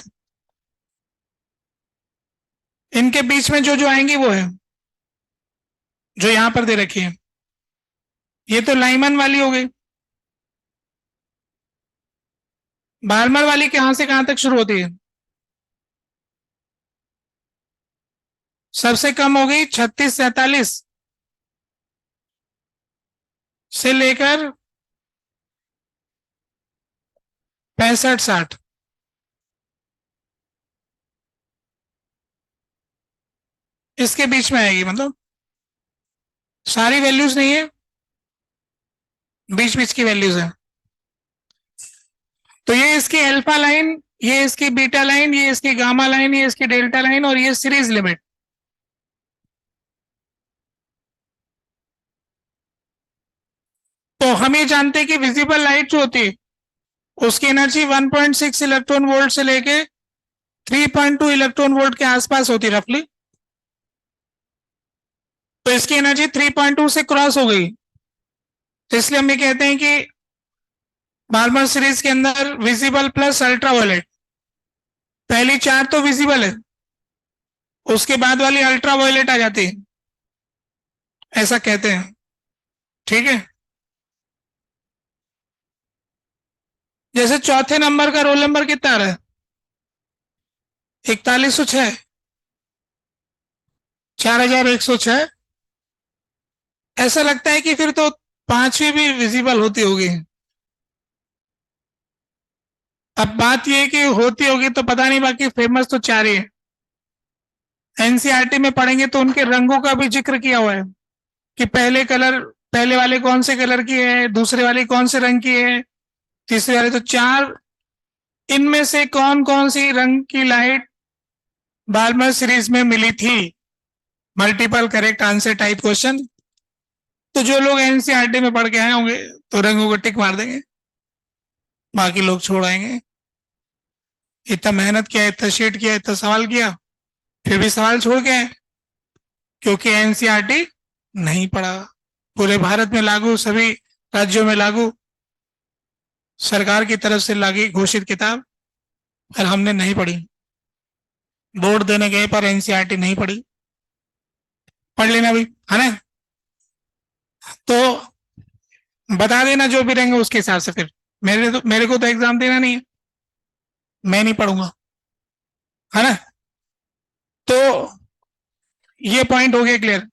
इनके बीच में जो जो आएंगी वो है जो यहां पर दे रखी है। ये तो लाइमन वाली हो गई। बार्मर वाली कहां से कहां तक शुरू होती है? सबसे कम हो गई 3647 से लेकर 6560। इसके बीच में आएगी, मतलब सारी वैल्यूज नहीं है, बीच बीच की वैल्यूज है। तो ये इसकी अल्फा लाइन, ये इसकी बीटा लाइन, ये इसकी गामा लाइन, ये इसकी डेल्टा लाइन, और ये सीरीज लिमिट। तो हम ये जानते हैं कि विजिबल लाइट जो होती है उसकी एनर्जी 1.6 इलेक्ट्रॉन वोल्ट से लेके 3.2 इलेक्ट्रॉन वोल्ट के आसपास होती है रफली। तो इसकी एनर्जी 3.2 से क्रॉस हो गई, तो इसलिए हम ये कहते हैं कि बार्मर सीरीज के अंदर विजिबल प्लस अल्ट्रावायलेट, पहली चार तो विजिबल है, उसके बाद वाली अल्ट्रावायलेट आ जाती है, ऐसा कहते हैं। ठीक है, जैसे चौथे नंबर का रोल नंबर कितना आ रहा है? 4106। 4106। ऐसा लगता है कि फिर तो पांचवी भी विजिबल होती होगी। अब बात यह है कि होती होगी तो पता नहीं, बाकी फेमस तो चार ही है। एनसीईआरटी में पढ़ेंगे तो उनके रंगों का भी जिक्र किया हुआ है कि पहले कलर, पहले वाले कौन से कलर की है, दूसरे वाले कौन से रंग की है, तीसरे वाले, तो चार, इनमें से कौन कौन सी रंग की लाइट बार्मर सीरीज में मिली थी। Multiple correct answer type question. तो जो लोग एनसीईआरटी में पढ़ के आए होंगे तो रंगों को टिक मार देंगे, बाकी लोग छोड़ आएंगे। इतना मेहनत किया, इतना शीट किया, इतना सवाल किया, फिर भी सवाल छोड़ के आए, क्योंकि एनसीईआरटी नहीं पढ़ा। पूरे भारत में लागू, सभी राज्यों में लागू, सरकार की तरफ से लागी घोषित किताब, और हमने नहीं पढ़ी। बोर्ड देने गए पर एनसीईआरटी नहीं पढ़ी। पढ़ लेना भाई, है ना। तो बता देना जो भी रहेंगे उसके हिसाब से। फिर मेरे को तो एग्जाम देना नहीं है, मैं नहीं पढ़ूंगा, है ना। तो ये पॉइंट हो गया क्लियर।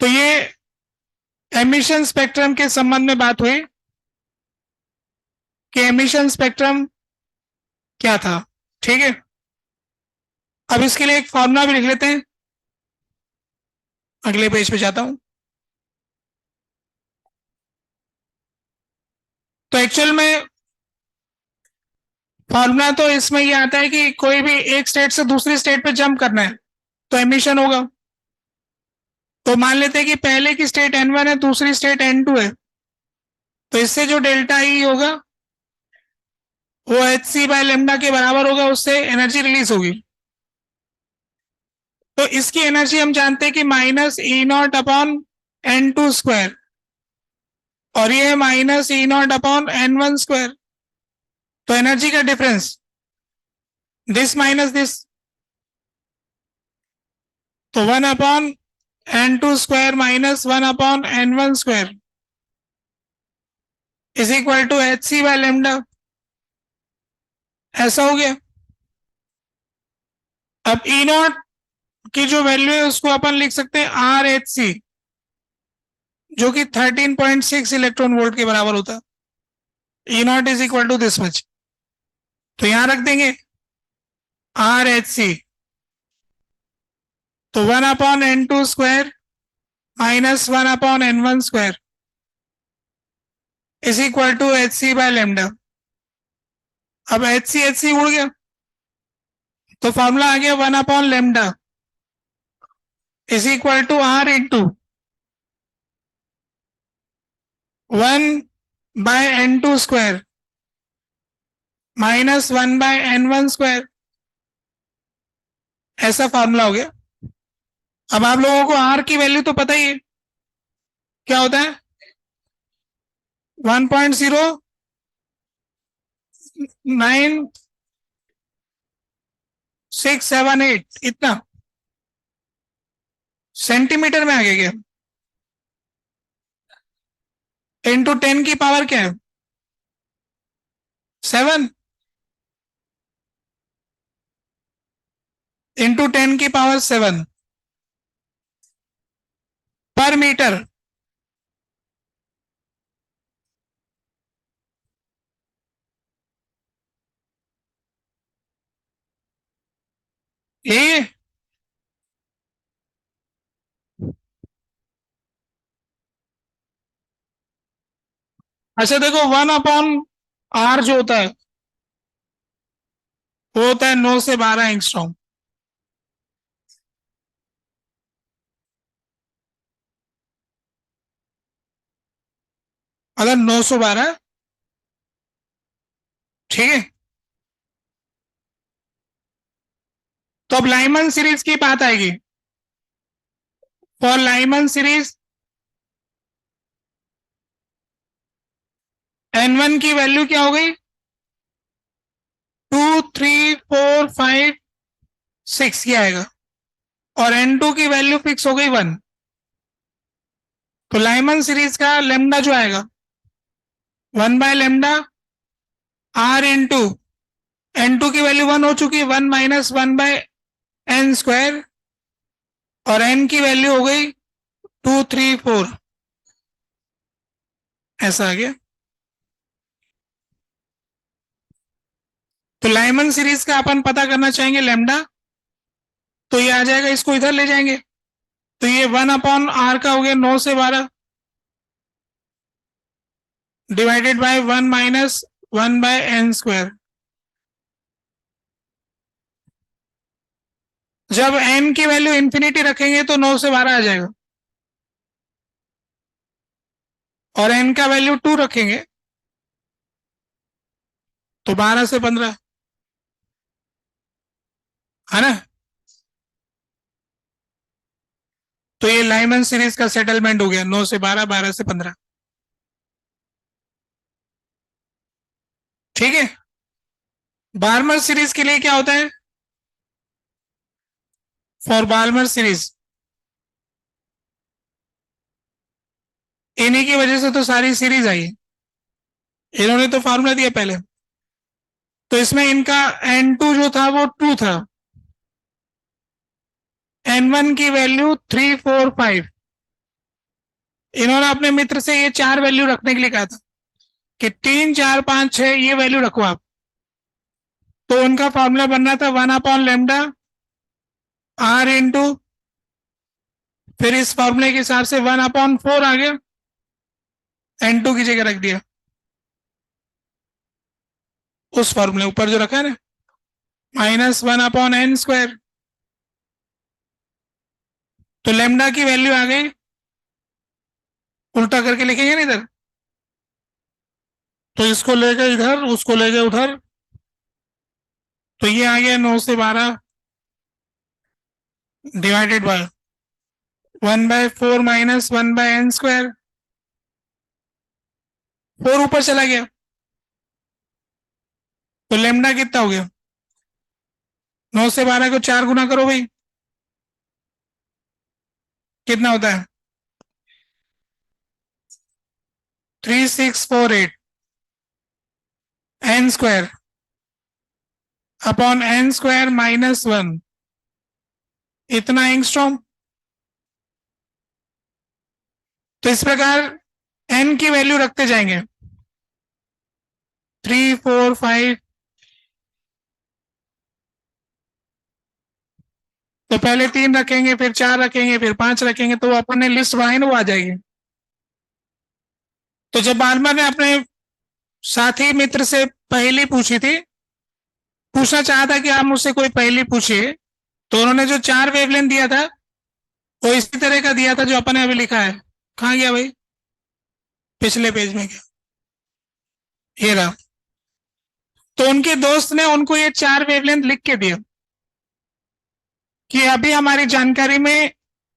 तो ये एमिशन स्पेक्ट्रम के संबंध में बात हुई कि एमिशन स्पेक्ट्रम क्या था। ठीक है, अब इसके लिए एक फॉर्मूला भी लिख लेते हैं। अगले पेज पे जाता हूं। तो एक्चुअल में फॉर्मूला तो इसमें ये आता है कि कोई भी एक स्टेट से दूसरी स्टेट पे जंप करना है तो एमिशन होगा। तो मान लेते हैं कि पहले की स्टेट N1 है, दूसरी स्टेट N2 है, तो इससे जो डेल्टा ई होगा वो एच सी बाय लेमडा के बराबर होगा, उससे एनर्जी रिलीज होगी। तो इसकी एनर्जी हम जानते हैं कि minus E nought upon N2 square, और ये है minus E nought upon N1 square. तो एनर्जी का डिफरेंस दिस माइनस दिस, तो 1/N2 square minus 1/N1 square is equal to H C by lambda. ऐसा हो गया। अब ई नॉट की जो वैल्यू है उसको अपन लिख सकते हैं आर एच सी, जो कि 13.6 इलेक्ट्रॉन वोल्ट के बराबर होता है। E naught is equal to this much, तो यहां रख देंगे आर एच सी। तो 1/N2 square minus 1/N1 square is equal to H C by lambda. अब एच सी उड़ गया, तो फॉर्मूला आ गया 1/लेमडा is equal to R into 1/N2 square minus 1/N1 square. ऐसा फॉर्मूला हो गया। अब आप लोगों को आर की वैल्यू तो पता ही है, क्या होता है 1.09678, इतना सेंटीमीटर में आ गया क्या। इंटू 10 की पावर क्या है 7, इंटू 10 की पावर 7 पर मीटर। ये अच्छा देखो, 1/R जो होता है वो होता है 9 से 12 एंगस्ट्रॉम। अगर 912, ठीक है। तो अब लाइमन सीरीज की बात आएगी। फॉर लाइमन सीरीज N1 की वैल्यू क्या हो गई 2 3 4 5 6 की आएगा, और N2 की वैल्यू फिक्स हो गई 1। तो लाइमन सीरीज का लेमडा जो आएगा 1/लेमडा आर इंटू N2 की वैल्यू 1 हो चुकी है, 1 माइनस 1/N स्क्वायर और n की वैल्यू हो गई 2 3 4, ऐसा आ गया। तो लाइमन सीरीज का अपन पता करना चाहेंगे लैम्डा, तो ये आ जाएगा, इसको इधर ले जाएंगे तो ये 1/r का हो गया 9 से 12 डिवाइडेड बाय 1 - 1/n²। जब n की वैल्यू इंफिनिटी रखेंगे तो 9 से 12 आ जाएगा, और n का वैल्यू 2 रखेंगे तो 12 से 15, है ना। तो ये लाइमन सीरीज का सेटलमेंट हो गया, 9 से 12, 12 से 15। ठीक है। बार्मर सीरीज के लिए क्या होता है, फॉर बार्मर सीरीज, इन्हीं की वजह से तो सारी सीरीज आई है, इन्होंने तो फॉर्मूला दिया पहले। तो इसमें इनका n2 जो था वो 2 था, n1 की वैल्यू 3 4 5। इन्होंने अपने मित्र से ये 4 वैल्यू रखने के लिए कहा था कि 3 4 5 6 ये वैल्यू रखो आप। तो उनका फॉर्मूला बनना था 1/λ r इंटू, फिर इस फॉर्मूले के हिसाब से 1/4 आ गया, n2 की जगह रख दिया उस फॉर्मूले ऊपर जो रखा है ना, -1/n²। तो लेमडा की वैल्यू आ गई, उल्टा करके लिखेंगे ना इधर, तो इसको ले गए इधर, उसको ले गए उधर, तो ये आ गया 9 से 12 डिवाइडेड बाय 1/4 - 1/n²। 4 ऊपर चला गया, तो लेमडा कितना हो गया, 9 से 12 को 4 गुना करो भाई, कितना होता है 3648 n² अपॉन n² -1, इतना एंगस्ट्रॉम। तो इस प्रकार n की वैल्यू रखते जाएंगे, 3 4 5। तो पहले 3 रखेंगे, फिर 4 रखेंगे, फिर 5 रखेंगे, तो अपन ने लिस्ट बनाई ना, वो आ जाएगी। तो जब बार्मर ने अपने साथी मित्र से पहेली पूछी थी, पूछना चाहा था कि आप मुझसे कोई पहेली पूछिए, तो उन्होंने जो 4 वेवलेंथ दिया था वो इसी तरह का दिया था जो अपन ने अभी लिखा है। कहाँ गया भाई, पिछले पेज में गया, ये रहा। तो उनके दोस्त ने उनको ये 4 वेवलेंथ लिख के दिया कि अभी हमारी जानकारी में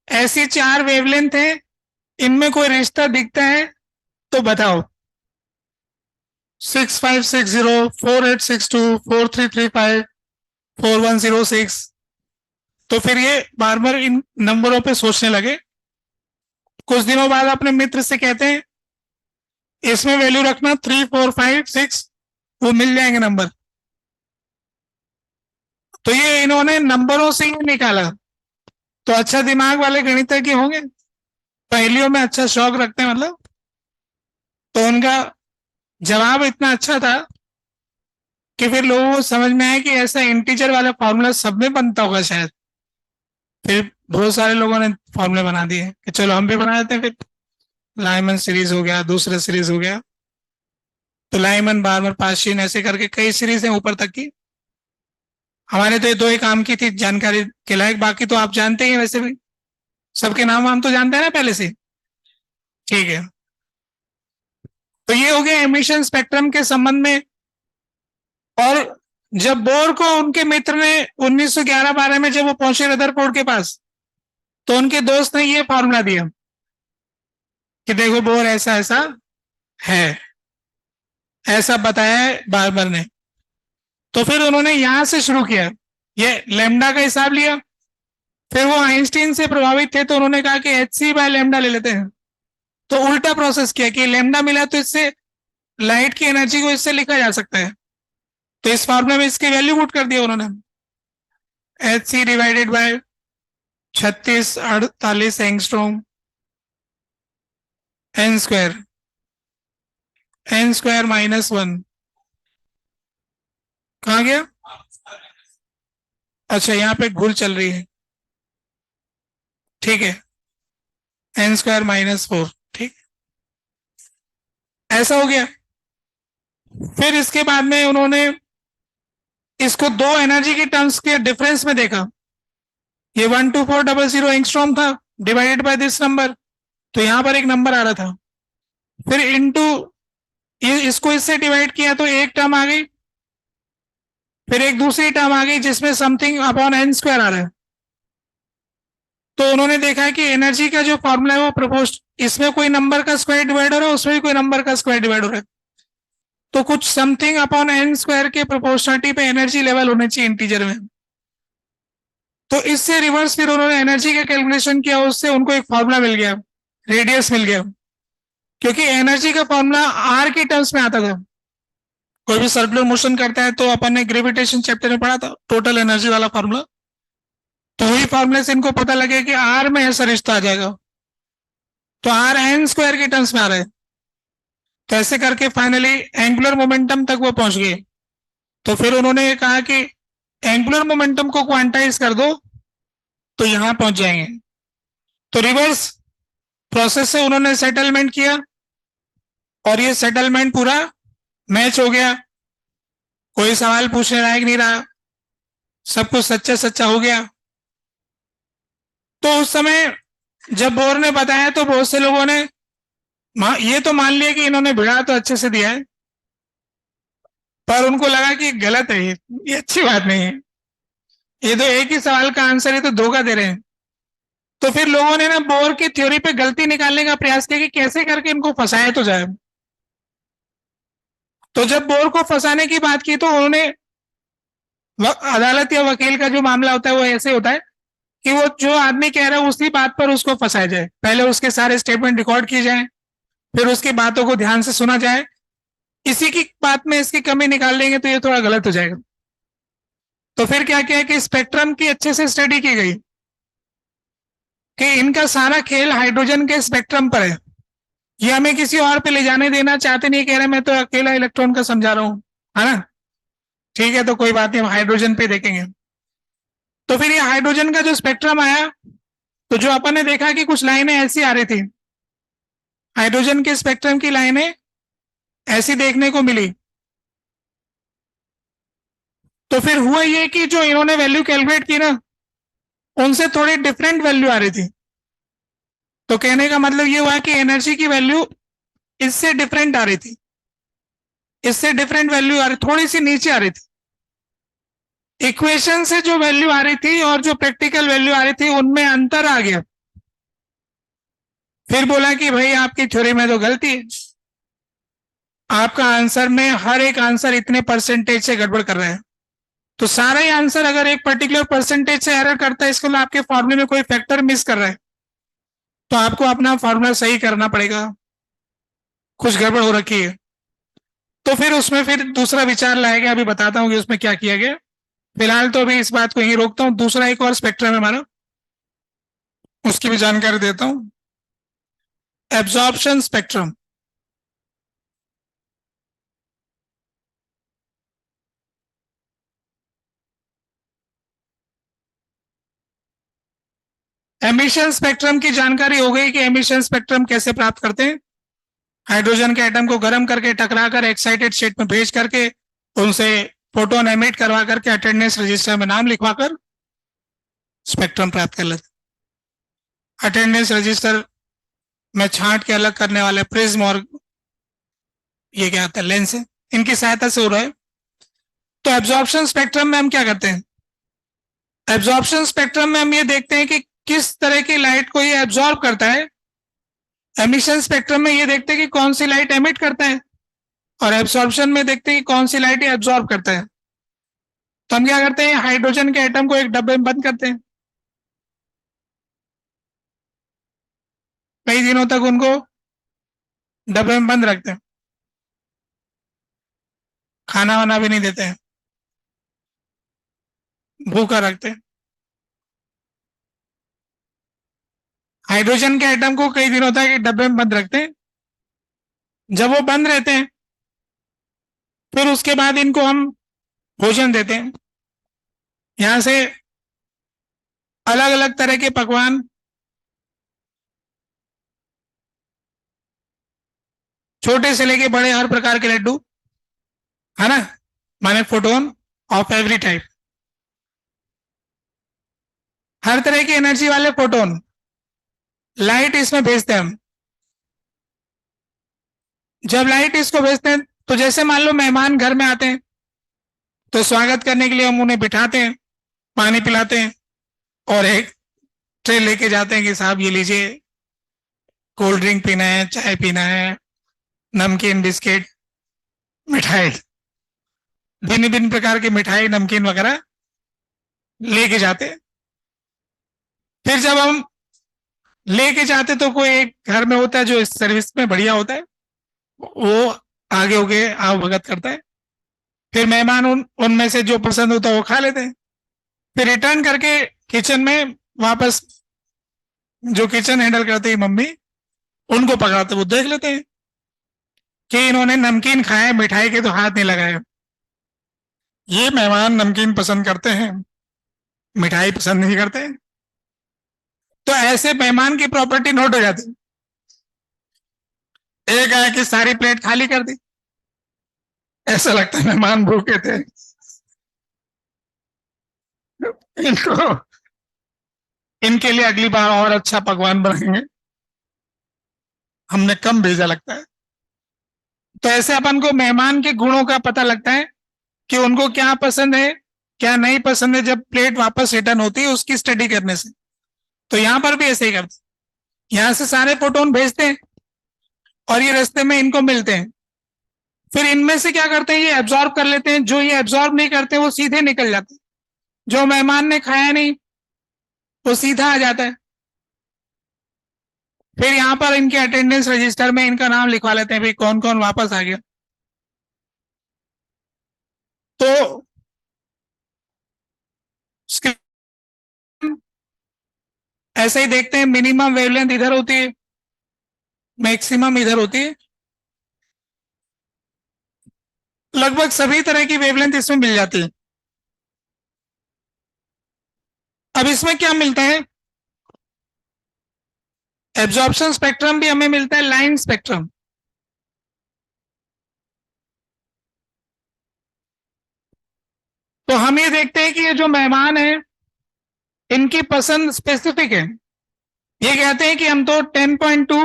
ऐसी 4 वेवलेंथ है, इनमें कोई रिश्ता दिखता है तो बताओ। 6560, 4862, 4335, 4106। तो फिर ये बार बार इन नंबरों पे सोचने लगे। कुछ दिनों बाद अपने मित्र से कहते हैं इसमें वैल्यू रखना 3 4 5 6, वो मिल जाएंगे नंबर। तो ये इन्होंने नंबरों से ही निकाला। तो अच्छा दिमाग वाले गणितज्ञ होंगे, पहेलियों में अच्छा शौक रखते हैं मतलब। तो उनका जवाब इतना अच्छा था कि फिर लोगों को समझ में आया कि ऐसा इंटीजर वाला फॉर्मूला सब में बनता होगा शायद। फिर बहुत सारे लोगों ने फॉर्मूले बना दिए कि चलो हम भी बना देते हैं। फिर लाइमन सीरीज हो गया, दूसरा सीरीज हो गया, तो लाइमन बार्मर पाशियन ऐसे करके कई सीरीज हैं ऊपर तक की। हमारे तो ये दो ही काम की थी जानकारी के लायक, बाकी तो आप जानते ही वैसे भी, सबके नाम हम तो जानते हैं ना पहले से। ठीक है। तो ये हो गया एमिशन स्पेक्ट्रम के संबंध में। और जब बोर को उनके मित्र ने 1911-12 में जब वो पहुंचे रदरफोर्ड के पास, तो उनके दोस्त ने ये फॉर्मूला दिया कि देखो बोर ऐसा ऐसा है, ऐसा बताया है बार्बर ने। तो फिर उन्होंने यहां से शुरू किया, ये लेमडा का हिसाब लिया। फिर वो आइंस्टीन से प्रभावित थे तो उन्होंने कहा कि hc/λ ले लेते हैं। तो उल्टा प्रोसेस किया कि लेमडा मिला तो इससे लाइट की एनर्जी को इससे लिखा जा सकता है, तो इस फॉर्मूला में इसकी वैल्यू पुट कर दिया उन्होंने, hc/λ 3648 एंगस्ट्रॉम, n स्क्वायर -1 कहाँ गया? अच्छा, यहाँ पे भूल चल रही है, ठीक है, n² - 4, ठीक, ऐसा हो गया। फिर इसके बाद में उन्होंने इसको दो एनर्जी की टर्म्स के डिफरेंस में देखा। ये 12400 एंगस्ट्रॉम था, डिवाइडेड बाय दिस नंबर, तो यहां पर एक नंबर आ रहा था। फिर इनटू इसको इससे डिवाइड किया तो एक टर्म आ गई, फिर एक दूसरी टर्म आ गई जिसमें समथिंग अपॉन n² आ रहा है। तो उन्होंने देखा कि एनर्जी का जो फॉर्मूला है वो प्रपोज, इसमें कोई नंबर का स्क्वायर डिवाइड हो रहा है, उसमें भी कोई नंबर का स्क्वायर डिवाइड हो रहा है, तो कुछ समथिंग अपॉन n² के प्रोपोर्शनलिटी पे एनर्जी लेवल होने चाहिए इंटीजर में। तो इससे रिवर्स फिर उन्होंने एनर्जी का कैलकुलेशन किया, उससे उनको एक फॉर्मूला मिल गया, रेडियस मिल गया, क्योंकि एनर्जी का फॉर्मूला आर के टर्म्स में आता था। कोई भी सर्कुलर मोशन करता है तो अपन ने ग्रेविटेशन चैप्टर में पढ़ा था टोटल एनर्जी वाला फॉर्मूला, तो वही फॉर्मूले से इनको पता लगे कि आर में ऐसा रिश्ता आ जाएगा, तो आर n² के टर्म्स में आ रहा है। तो ऐसे करके फाइनली एंगुलर मोमेंटम तक वो पहुंच गए। तो फिर उन्होंने कहा कि एंगुलर मोमेंटम को क्वांटाइज कर दो तो यहां पहुंच जाएंगे। तो रिवर्स प्रोसेस से उन्होंने सेटलमेंट किया और ये सेटलमेंट पूरा मैच हो गया, कोई सवाल पूछने लायक नहीं रहा, सब कुछ सच्चा सच्चा हो गया। तो उस समय जब बोर ने बताया तो बहुत से लोगों ने ये तो मान लिया कि इन्होंने भिड़ा तो अच्छे से दिया है, पर उनको लगा कि गलत है, ये अच्छी बात नहीं है, ये तो एक ही सवाल का आंसर है, तो धोखा दे रहे हैं। तो फिर लोगों ने ना बोर की थ्योरी पे गलती निकालने का प्रयास किया कि कैसे करके इनको फंसाया तो जाए। तो जब बोर को फंसाने की बात की तो उन्होंने अदालत या वकील का जो मामला होता है वो ऐसे होता है कि वो जो आदमी कह रहा है उसी बात पर उसको फंसाया जाए, पहले उसके सारे स्टेटमेंट रिकॉर्ड किए जाए, फिर उसकी बातों को ध्यान से सुना जाए, इसी की बात में इसकी कमी निकाल लेंगे तो ये थोड़ा गलत हो जाएगा। तो फिर क्या किया कि स्पेक्ट्रम की अच्छे से स्टडी की गई कि इनका सारा खेल हाइड्रोजन के स्पेक्ट्रम पर है, ये हमें किसी और पे ले जाने देना चाहते नहीं, कह रहे मैं तो अकेला इलेक्ट्रॉन का समझा रहा हूँ, है ना, ठीक है, तो कोई बात नहीं, हम हाइड्रोजन पे देखेंगे। तो फिर ये हाइड्रोजन का जो स्पेक्ट्रम आया, तो जो अपन ने देखा कि कुछ लाइनें ऐसी आ रही थी, हाइड्रोजन के स्पेक्ट्रम की लाइनें ऐसी देखने को मिली। तो फिर हुआ ये कि जो इन्होंने वैल्यू कैलकुलेट की ना, उनसे थोड़ी डिफरेंट वैल्यू आ रही थी। तो कहने का मतलब ये हुआ कि एनर्जी की वैल्यू इससे डिफरेंट आ रही थी, इससे डिफरेंट वैल्यू आ रही, थोड़ी सी नीचे आ रही थी। इक्वेशन से जो वैल्यू आ रही थी और जो प्रैक्टिकल वैल्यू आ रही थी उनमें अंतर आ गया। फिर बोला कि भाई आपकी थ्योरी में तो गलती है, आपका आंसर में हर एक आंसर इतने परसेंटेज से गड़बड़ कर रहा है। तो सारा ही आंसर अगर एक पर्टिकुलर परसेंटेज से एरर करता है, इसके लिए आपके फॉर्मूले में कोई फैक्टर मिस कर रहा है, तो आपको अपना फॉर्मूला सही करना पड़ेगा, कुछ गड़बड़ हो रखी है। तो फिर उसमें फिर दूसरा विचार लाया गया, अभी बताता हूँ कि उसमें क्या किया गया। फिलहाल तो अभी इस बात को यही रोकता हूँ, दूसरा एक और स्पेक्ट्रम है हमारा, उसकी भी जानकारी देता हूँ। Absorption spectrum. एमिशन स्पेक्ट्रम की जानकारी हो गई कि एमिशन स्पेक्ट्रम कैसे प्राप्त करते हैं। हाइड्रोजन के एटम को गर्म करके टकरा कर एक्साइटेड स्टेट में भेज करके उनसे प्रोटॉन एमिट करवा करके अटेंडेंस रजिस्टर में नाम लिखवाकर स्पेक्ट्रम प्राप्त कर लेते। अटेंडेंस रजिस्टर में छांट के अलग करने वाले प्रिज्म और ये क्या होता है लेंस है, इनकी सहायता से हो रहा है। तो एब्जॉर्प्शन स्पेक्ट्रम में हम क्या करते हैं, एब्जॉर्प्शन स्पेक्ट्रम में हम ये देखते हैं कि किस तरह की लाइट को ये एब्जॉर्ब करता है। एमिशन स्पेक्ट्रम में ये देखते हैं कि कौन सी लाइट एमिट करता है, और एब्सॉर्प्शन में देखते हैं कि कौन सी लाइट ये एब्जॉर्ब करता है। तो हम क्या करते हैं, हाइड्रोजन के एटम को एक डब्बे में बंद करते हैं, कई दिनों तक उनको डब्बे में बंद रखते हैं, खाना वाना भी नहीं देते हैं, भूखा रखते हैं। हाइड्रोजन के एटम को कई दिनों तक एक डब्बे में बंद रखते हैं। जब वो बंद रहते हैं फिर उसके बाद इनको हम भोजन देते हैं। यहां से अलग अलग तरह के पकवान, छोटे से लेके बड़े हर प्रकार के लड्डू, है ना, माने फोटोन ऑफ एवरी टाइप, हर तरह की एनर्जी वाले फोटोन लाइट इसमें भेजते हैं हम। जब लाइट इसको भेजते हैं तो जैसे मान लो मेहमान घर में आते हैं तो स्वागत करने के लिए हम उन्हें बिठाते हैं, पानी पिलाते हैं और एक ट्रे लेके जाते हैं कि साहब ये लीजिए, कोल्ड ड्रिंक पीना है, चाय पीना है, नमकीन, बिस्किट, मिठाई, भिन्न भिन्न प्रकार की मिठाई, नमकीन वगैरह लेके जाते हैं। फिर जब हम लेके जाते तो कोई एक घर में होता है जो इस सर्विस में बढ़िया होता है, वो आगे होके आओ भगत करता है। फिर मेहमान उनमें से जो पसंद होता है वो खा लेते हैं। फिर रिटर्न करके किचन में वापस जो किचन हैंडल करते हैं मम्मी, उनको पकड़ाते, वो देख लेते हैं कि इन्होंने नमकीन खाया, मिठाई के तो हाथ नहीं लगाए। ये मेहमान नमकीन पसंद करते हैं, मिठाई पसंद नहीं करते। तो ऐसे मेहमान की प्रॉपर्टी नोट हो जाती। एक आया कि सारी प्लेट खाली कर दी, ऐसा लगता है मेहमान भूखे थे, इनको इनके लिए अगली बार और अच्छा पकवान बनाएंगे, हमने कम भेजा लगता है। तो ऐसे अपन को मेहमान के गुणों का पता लगता है कि उनको क्या पसंद है, क्या नहीं पसंद है, जब प्लेट वापस रिटर्न होती है उसकी स्टडी करने से। तो यहां पर भी ऐसे ही करते, यहां से सारे फोटोन भेजते हैं और ये रास्ते में इनको मिलते हैं। फिर इनमें से क्या करते हैं, ये एब्जॉर्ब कर लेते हैं, जो ये एब्जॉर्ब नहीं करते वो सीधे निकल जाते हैं। जो मेहमान ने खाया नहीं वो सीधा आ जाता है। फिर यहाँ पर इनके अटेंडेंस रजिस्टर में इनका नाम लिखवा लेते हैं, भाई कौन कौन वापस आ गया। तो ऐसे ही देखते हैं, मिनिमम वेवलेंथ इधर होती है, मैक्सिमम इधर होती है। लगभग सभी तरह की वेवलेंथ इसमें मिल जाती है। अब इसमें क्या मिलता है, एब्जॉर्प्शन स्पेक्ट्रम भी हमें मिलता है, लाइन स्पेक्ट्रम। तो हम ये देखते हैं कि ये जो मेहमान है इनकी पसंद स्पेसिफिक है। ये कहते हैं कि हम तो 10.2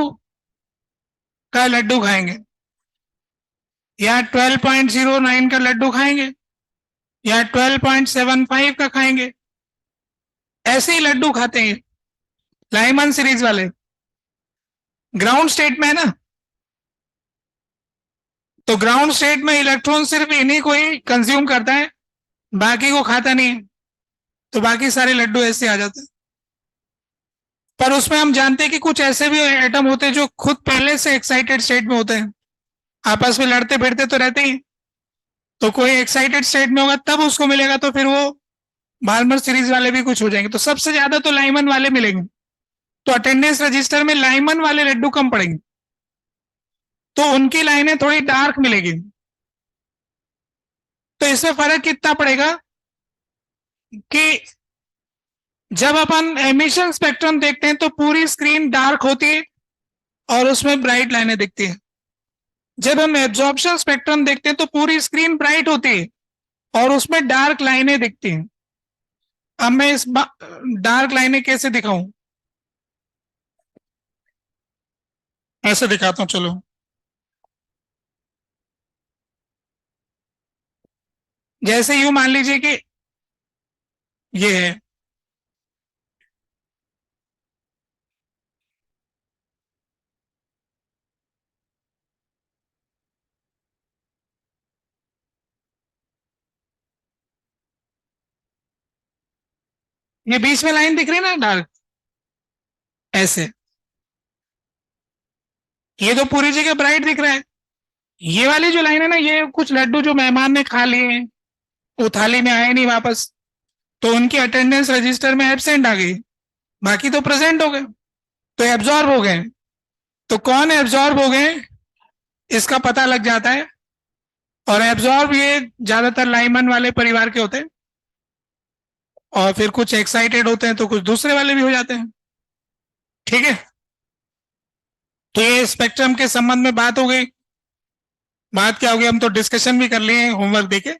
का लड्डू खाएंगे, या 12.09 का लड्डू खाएंगे, या 12.75 का खाएंगे। ऐसे ही लड्डू खाते हैं लाइमन सीरीज वाले। ग्राउंड स्टेट में है ना, तो ग्राउंड स्टेट में इलेक्ट्रॉन सिर्फ इन्हीं को ही कंज्यूम करता है, बाकी को खाता नहीं है। तो बाकी सारे लड्डू ऐसे आ जाते हैं। पर उसमें हम जानते हैं कि कुछ ऐसे भी एटम होते हैं जो खुद पहले से एक्साइटेड स्टेट में होते हैं, आपस में लड़ते भिड़ते तो रहते ही। तो कोई एक्साइटेड स्टेट में होगा तब उसको मिलेगा, तो फिर वो बाल्मर सीरीज वाले भी कुछ हो जाएंगे। तो सबसे ज्यादा तो लाइमन वाले मिलेंगे। तो अटेंडेंस रजिस्टर में लाइमन वाले लड्डू कम पड़ेंगे, तो उनकी लाइनें थोड़ी डार्क मिलेगी। तो इसमें फर्क कितना पड़ेगा कि जब अपन एमिशन स्पेक्ट्रम देखते हैं तो पूरी स्क्रीन डार्क होती है और उसमें ब्राइट लाइनें दिखती है। जब हम एब्जॉर्प्शन स्पेक्ट्रम देखते हैं तो पूरी स्क्रीन ब्राइट होती है और उसमें डार्क लाइनें दिखती हैं। अब मैं इस डार्क लाइनें कैसे दिखाऊं, ऐसे दिखाता हूं, चलो। जैसे यूं मान लीजिए कि ये है, ये बीच में लाइन दिख रही है ना डार्क, ऐसे। ये तो पूरी जगह ब्राइट दिख रहा है। ये वाली जो लाइन है ना, ये कुछ लड्डू जो मेहमान ने खा लिए हैं, वो थाली में आए नहीं वापस, तो उनकी अटेंडेंस रजिस्टर में एब्सेंट आ गई, बाकी तो प्रेजेंट हो गए। तो एब्जॉर्ब हो गए। तो कौन एब्जॉर्ब हो गए इसका पता लग जाता है, और एब्जॉर्ब ये ज्यादातर लाइमन वाले परिवार के होते हैं, और फिर कुछ एक्साइटेड होते हैं तो कुछ दूसरे वाले भी हो जाते हैं। ठीक है, तो ये स्पेक्ट्रम के संबंध में बात हो गई। बात क्या हो गई, हम तो डिस्कशन भी कर लिए होमवर्क देके,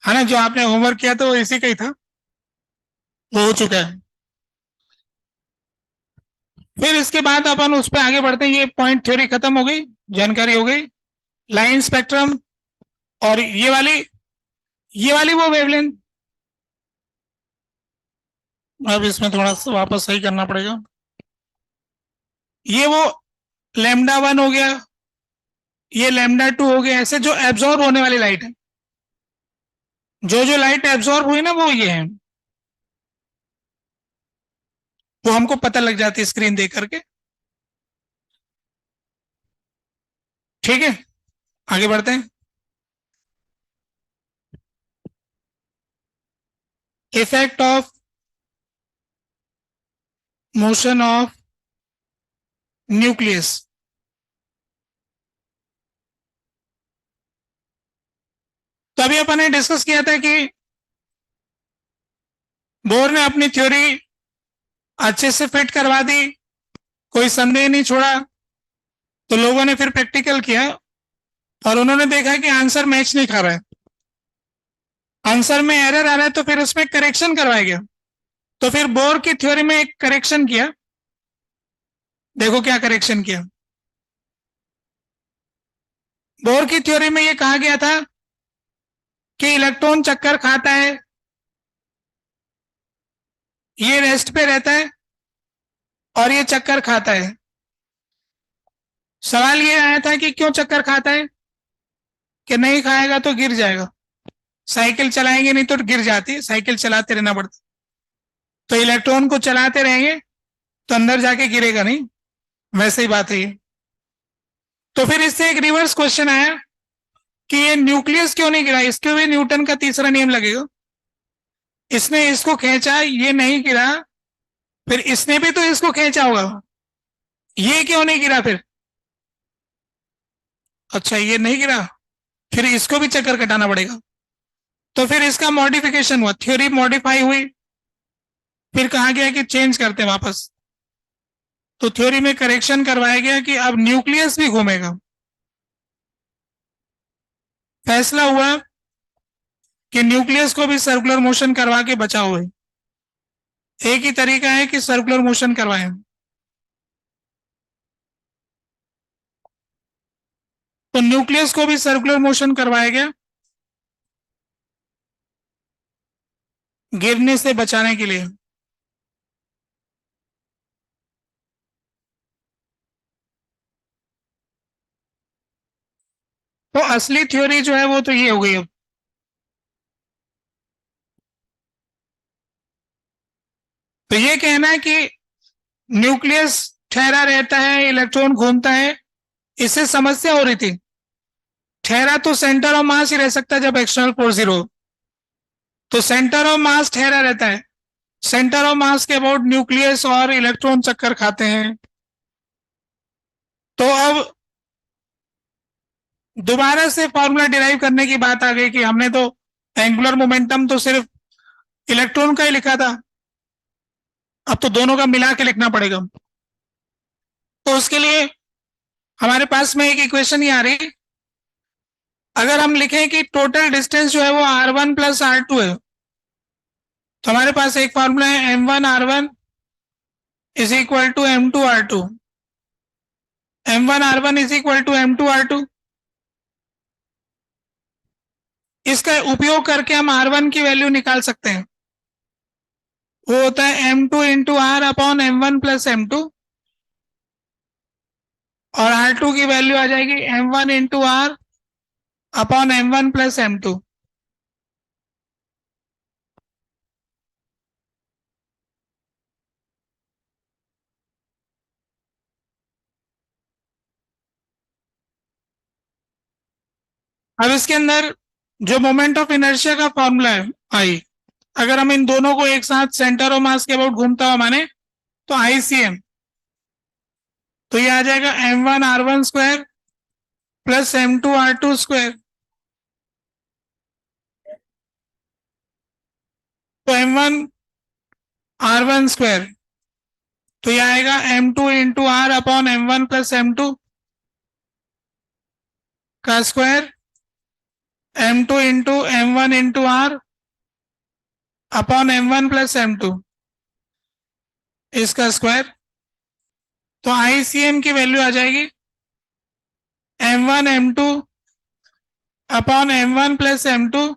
है ना। जो आपने होमवर्क किया था वो इसी का ही था, वो हो चुका है। फिर इसके बाद अपन उस पर आगे बढ़ते हैं। ये पॉइंट थ्योरी खत्म हो गई, जानकारी हो गई। लाइन स्पेक्ट्रम, और ये वाली वो वेवलेंथ। अब इसमें थोड़ा सा वापस सही करना पड़ेगा। ये वो लैम्डा 1 हो गया, ये लैम्डा 2 हो गया, ऐसे जो एब्जॉर्ब होने वाली लाइट है। जो जो लाइट एब्जॉर्ब हुई ना वो ये है, वो हमको पता लग जाती है स्क्रीन देख करके। ठीक है, आगे बढ़ते हैं। Effect of motion of nucleus. तो अभी अपन ने डिस्कस किया था कि बोर ने अपनी थ्योरी अच्छे से फिट करवा दी, कोई संदेह नहीं छोड़ा। तो लोगों ने फिर प्रैक्टिकल किया, और उन्होंने देखा कि आंसर मैच नहीं खा रहा है, आंसर में एरर आ रहा है, तो फिर उसमें करेक्शन करवाया गया। तो फिर बोर की थ्योरी में एक करेक्शन किया। देखो क्या करेक्शन किया। बोर की थ्योरी में यह कहा गया था कि इलेक्ट्रॉन चक्कर खाता है, ये रेस्ट पे रहता है, और ये चक्कर खाता है। सवाल ये आया था कि क्यों चक्कर खाता है, कि नहीं खाएगा तो गिर जाएगा, साइकिल चलाएंगे नहीं तो गिर जाती, साइकिल चलाते रहना पड़ता। तो इलेक्ट्रॉन को चलाते रहेंगे तो अंदर जाके गिरेगा नहीं, वैसे ही बात है ये। तो फिर इससे एक रिवर्स क्वेश्चन आया कि ये न्यूक्लियस क्यों नहीं गिरा, इसके भी न्यूटन का तीसरा नियम लगेगा। इसने इसको खींचा, ये नहीं गिरा, फिर इसने भी तो इसको खींचा होगा, ये क्यों नहीं गिरा फिर। अच्छा, ये नहीं गिरा, फिर इसको भी चक्कर कटाना पड़ेगा। तो फिर इसका मॉडिफिकेशन हुआ, थ्योरी मॉडिफाई हुई। फिर कहा गया कि चेंज करते वापस। तो थ्योरी में करेक्शन करवाया गया कि अब न्यूक्लियस भी घूमेगा। फैसला हुआ कि न्यूक्लियस को भी सर्कुलर मोशन करवा के बचाओ है। एक ही तरीका है कि सर्कुलर मोशन करवाएं। तो न्यूक्लियस को भी सर्कुलर मोशन करवाया गया, गिरने से बचाने के लिए। तो असली थ्योरी जो है वो तो ये हो गई अब। तो ये कहना है कि न्यूक्लियस ठहरा रहता है, इलेक्ट्रॉन घूमता है, इससे समस्या हो रही थी। ठहरा तो सेंटर ऑफ मास ही रह सकता है जब एक्सटर्नल फोर्स 0। तो सेंटर ऑफ मास ठहरा रहता है, सेंटर ऑफ मास के अबाउट न्यूक्लियस और इलेक्ट्रॉन चक्कर खाते हैं। तो अब दोबारा से फॉर्मूला डिराइव करने की बात आ गई कि हमने तो एंगुलर मोमेंटम तो सिर्फ इलेक्ट्रॉन का ही लिखा था, अब तो दोनों का मिला के लिखना पड़ेगा। तो उसके लिए हमारे पास में एक इक्वेशन ही आ रही। अगर हम लिखें कि टोटल डिस्टेंस जो है वो r1 प्लस r2 है, तो हमारे पास एक फॉर्मूला है m1r1 is equal to m2r2। m1r1 is equal to m2r2। इसका उपयोग करके हम r1 की वैल्यू निकाल सकते हैं। वो होता है m2 into R upon m1 plus m2, और r2 की वैल्यू आ जाएगी m1 into R upon m1 plus m2। अब इसके अंदर जो मोमेंट ऑफ इनर्शिया का फॉर्मूला है आई, अगर हम इन दोनों को एक साथ सेंटर ऑफ मास के अबाउट घूमता हुआ माने तो ICM तो ये आ जाएगा m1r1 square plus m2r2 square. तो m1r1 स्क्वायर, तो ये आएगा m2 into R upon m1 plus m2 का square, m2 into m1 into R upon m1 plus m2 इसका स्क्वायर। तो आईसीएम की वैल्यू आ जाएगी m1 m2 upon m1 plus m2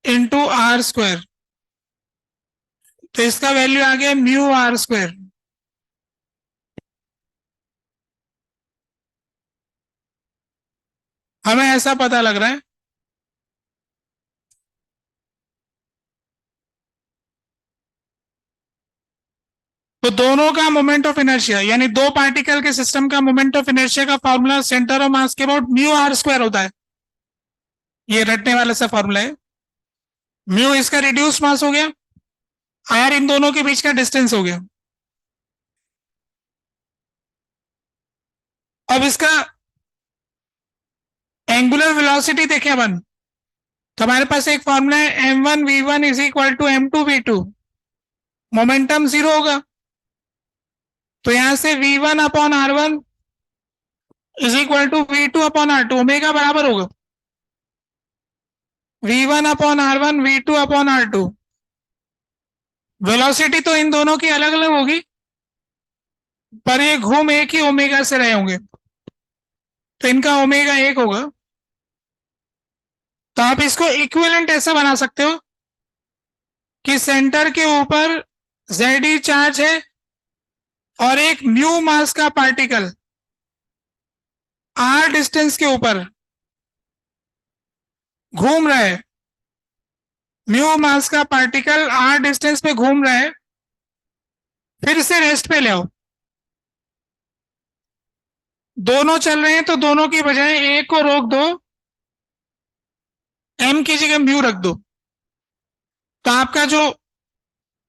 into R square. तो इसका वैल्यू आ गया म्यू आर स्क्वायर। हमें ऐसा पता लग रहा है तो दोनों का मोमेंट ऑफ इनर्शिया, यानी दो पार्टिकल के सिस्टम का मोमेंट ऑफ इनर्शिया का फॉर्मूला सेंटर ऑफ मास के अबाउट म्यू आर स्क्वायर होता है। ये रटने वाला सा फॉर्मूला है। म्यू इसका रिड्यूस मास हो गया, आर इन दोनों के बीच का डिस्टेंस हो गया। अब इसका एंगुलर वेलोसिटी देखें अपन, तो हमारे पास एक फॉर्मूला है m1v1 is equal to m2v2। Momentum zero होगा, तो यहां से v1 upon r1 is equal to v2 upon r2, omega बराबर होगा v1 upon r1 v2 upon r2। Velocity तो इन दोनों की अलग अलग होगी, पर ये घूम एक ही ओमेगा से रहे होंगे, तो इनका ओमेगा एक होगा। तो आप इसको इक्विवेलेंट ऐसा बना सकते हो कि सेंटर के ऊपर जेड चार्ज है और एक म्यू मास का पार्टिकल आर डिस्टेंस के ऊपर घूम रहा है। म्यू मास का पार्टिकल आर डिस्टेंस पे घूम रहा है, फिर से रेस्ट पे ले आओ। दोनों चल रहे हैं तो दोनों की बजाय एक को रोक दो, एम की जगह म्यू रख दो। तो आपका जो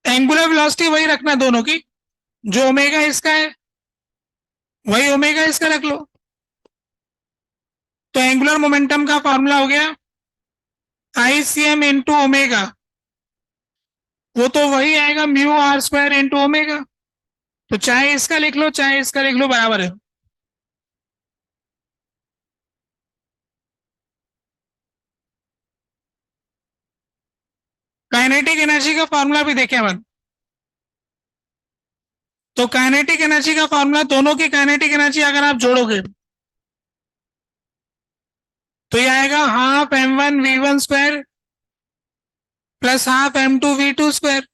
एंगुलर वेलोसिटी वही रखना दोनों की, जो ओमेगा इसका है वही ओमेगा इसका रख लो। तो एंगुलर मोमेंटम का फॉर्मूला हो गया आईसीएम इंटू ओमेगा, वो तो वही आएगा mu R square into omega. तो चाहे इसका लिख लो चाहे इसका लिख लो, बराबर है। काइनेटिक एनर्जी का फॉर्मूला भी देखें अपन। तो काइनेटिक एनर्जी का फॉर्मूला, दोनों की काइनेटिक एनर्जी अगर आप जोड़ोगे तो ये आएगा half m1v1 square plus half m2v2 square.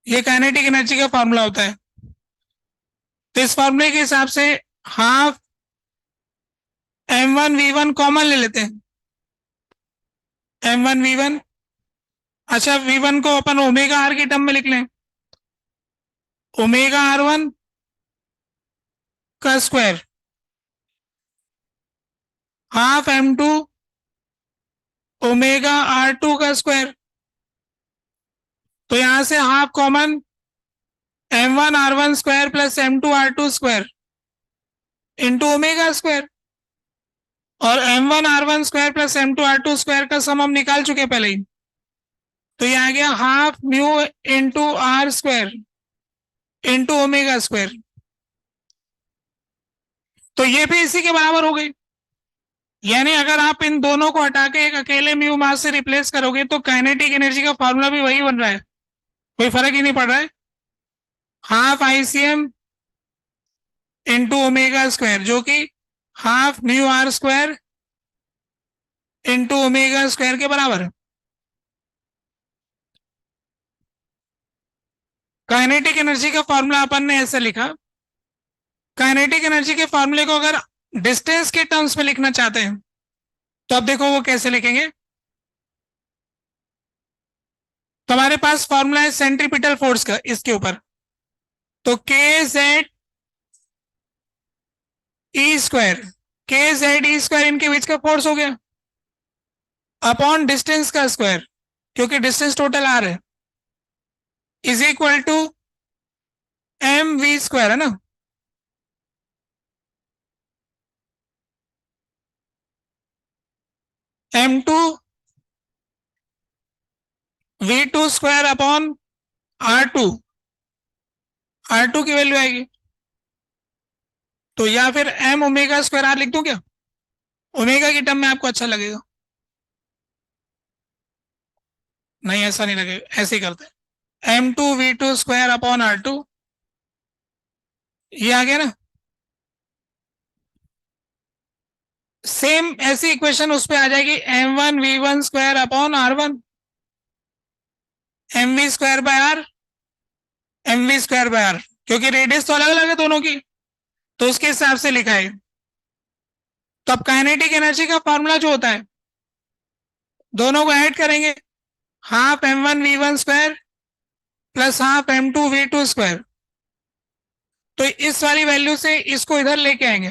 ये काइनेटिक एनर्जी का फॉर्मूला होता है। तो इस फॉर्मूले के हिसाब से हाफ m1v1 कॉमन ले लेते हैं, m1v1। अच्छा, v1 को अपन ओमेगा आर की टर्म में लिख लें, ओमेगा r1 का square half m2 omega r2 का स्क्वायर। तो यहां से half common m1r1 square plus m2r2 square into omega square. और m1r1 square plus m2r2 square का सम हम निकाल चुके पहले ही, तो ये आ गया half mu into R square into omega square. तो ये भी इसी के बराबर हो गई। यानी अगर आप इन दोनों को हटा के एक अकेले म्यू मास से रिप्लेस करोगे तो काइनेटिक एनर्जी का फॉर्मूला भी वही बन रहा है, कोई फर्क ही नहीं पड़ रहा है। Half ICM into omega square, जो कि half mu R square into omega square के बराबर है। काइनेटिक एनर्जी का फॉर्मूला अपन ने ऐसे लिखा। काइनेटिक एनर्जी के फॉर्मूले को अगर डिस्टेंस के टर्म्स में लिखना चाहते हैं तो अब देखो वो कैसे लिखेंगे। तो हमारे पास फॉर्मूला है सेंट्रीपिटल फोर्स का इसके ऊपर, तो K Z E square, K Z E square इनके बीच का फोर्स हो गया अपॉन डिस्टेंस का स्क्वायर, क्योंकि डिस्टेंस टोटल आर है, is equal to M V square है ना, m2 v2 square upon r2, r2 की वैल्यू आएगी। तो या फिर m ओमेगा स्क्वायर आर लिख दूं क्या, ओमेगा की टर्म में आपको अच्छा लगेगा? नहीं ऐसा नहीं लगेगा, ऐसे ही करते हैं, m2 v2 square upon r2, ये आ गया ना। सेम ऐसी इक्वेशन उस पे आ जाएगी, m1 v1 square upon r1, mv square by r, mv square by r, क्योंकि रेडियस तो अलग अलग है दोनों की, तो उसके हिसाब से लिखा है। तो अब काइनेटिक एनर्जी का फॉर्मूला जो होता है, दोनों को ऐड करेंगे, half m1 v1 square plus half m2 v2 square. तो इस वाली वैल्यू से इसको इधर लेके आएंगे,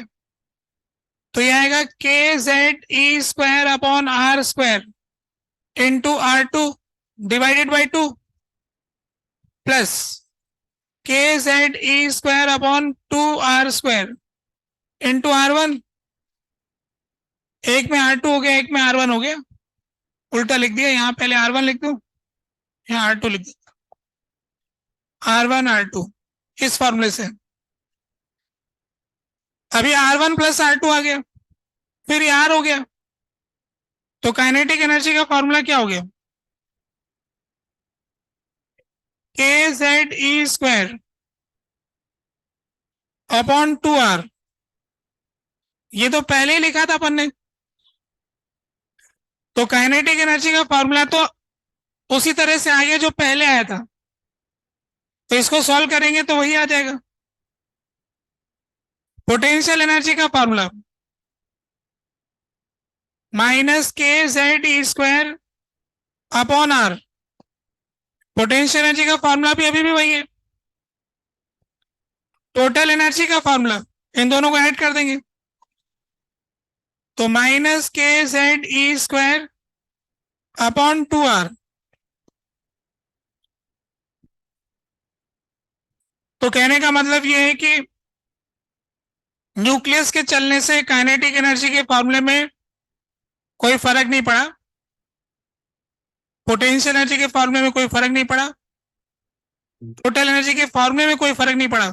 तो ये आएगा K Z E square upon R square into r2 divided by 2 plus K Z E square upon 2r square into r1। एक में r2 हो गया, एक में r1 हो गया, उल्टा लिख दिया, यहाँ पहले r1 लिख दूं, यहाँ r2 लिख दूं, r1 r2 इस फॉर्मूले से। अभी r1 प्लस r2 आ गया, फिर ये r हो गया, तो काइनेटिक एनर्जी का फॉर्मूला क्या हो गया, K Z E square upon 2r। ये तो पहले ही लिखा था अपन ने, तो काइनेटिक एनर्जी का फॉर्मूला तो उसी तरह से आ गया जो पहले आया था, तो इसको सॉल्व करेंगे तो वही आ जाएगा। पोटेंशियल एनर्जी का formula minus K Z E square upon R, potential energy का फॉर्मूला भी अभी भी वही है। टोटल एनर्जी का फॉर्मूला इन दोनों को ऐड कर देंगे, तो minus K Z E square upon 2r। तो कहने का मतलब ये है कि न्यूक्लियस के चलने से काइनेटिक एनर्जी के फॉर्मूले में कोई फर्क नहीं पड़ा, पोटेंशियल एनर्जी के फॉर्मूले में कोई फर्क नहीं पड़ा, टोटल एनर्जी के फॉर्मूले में कोई फर्क नहीं पड़ा,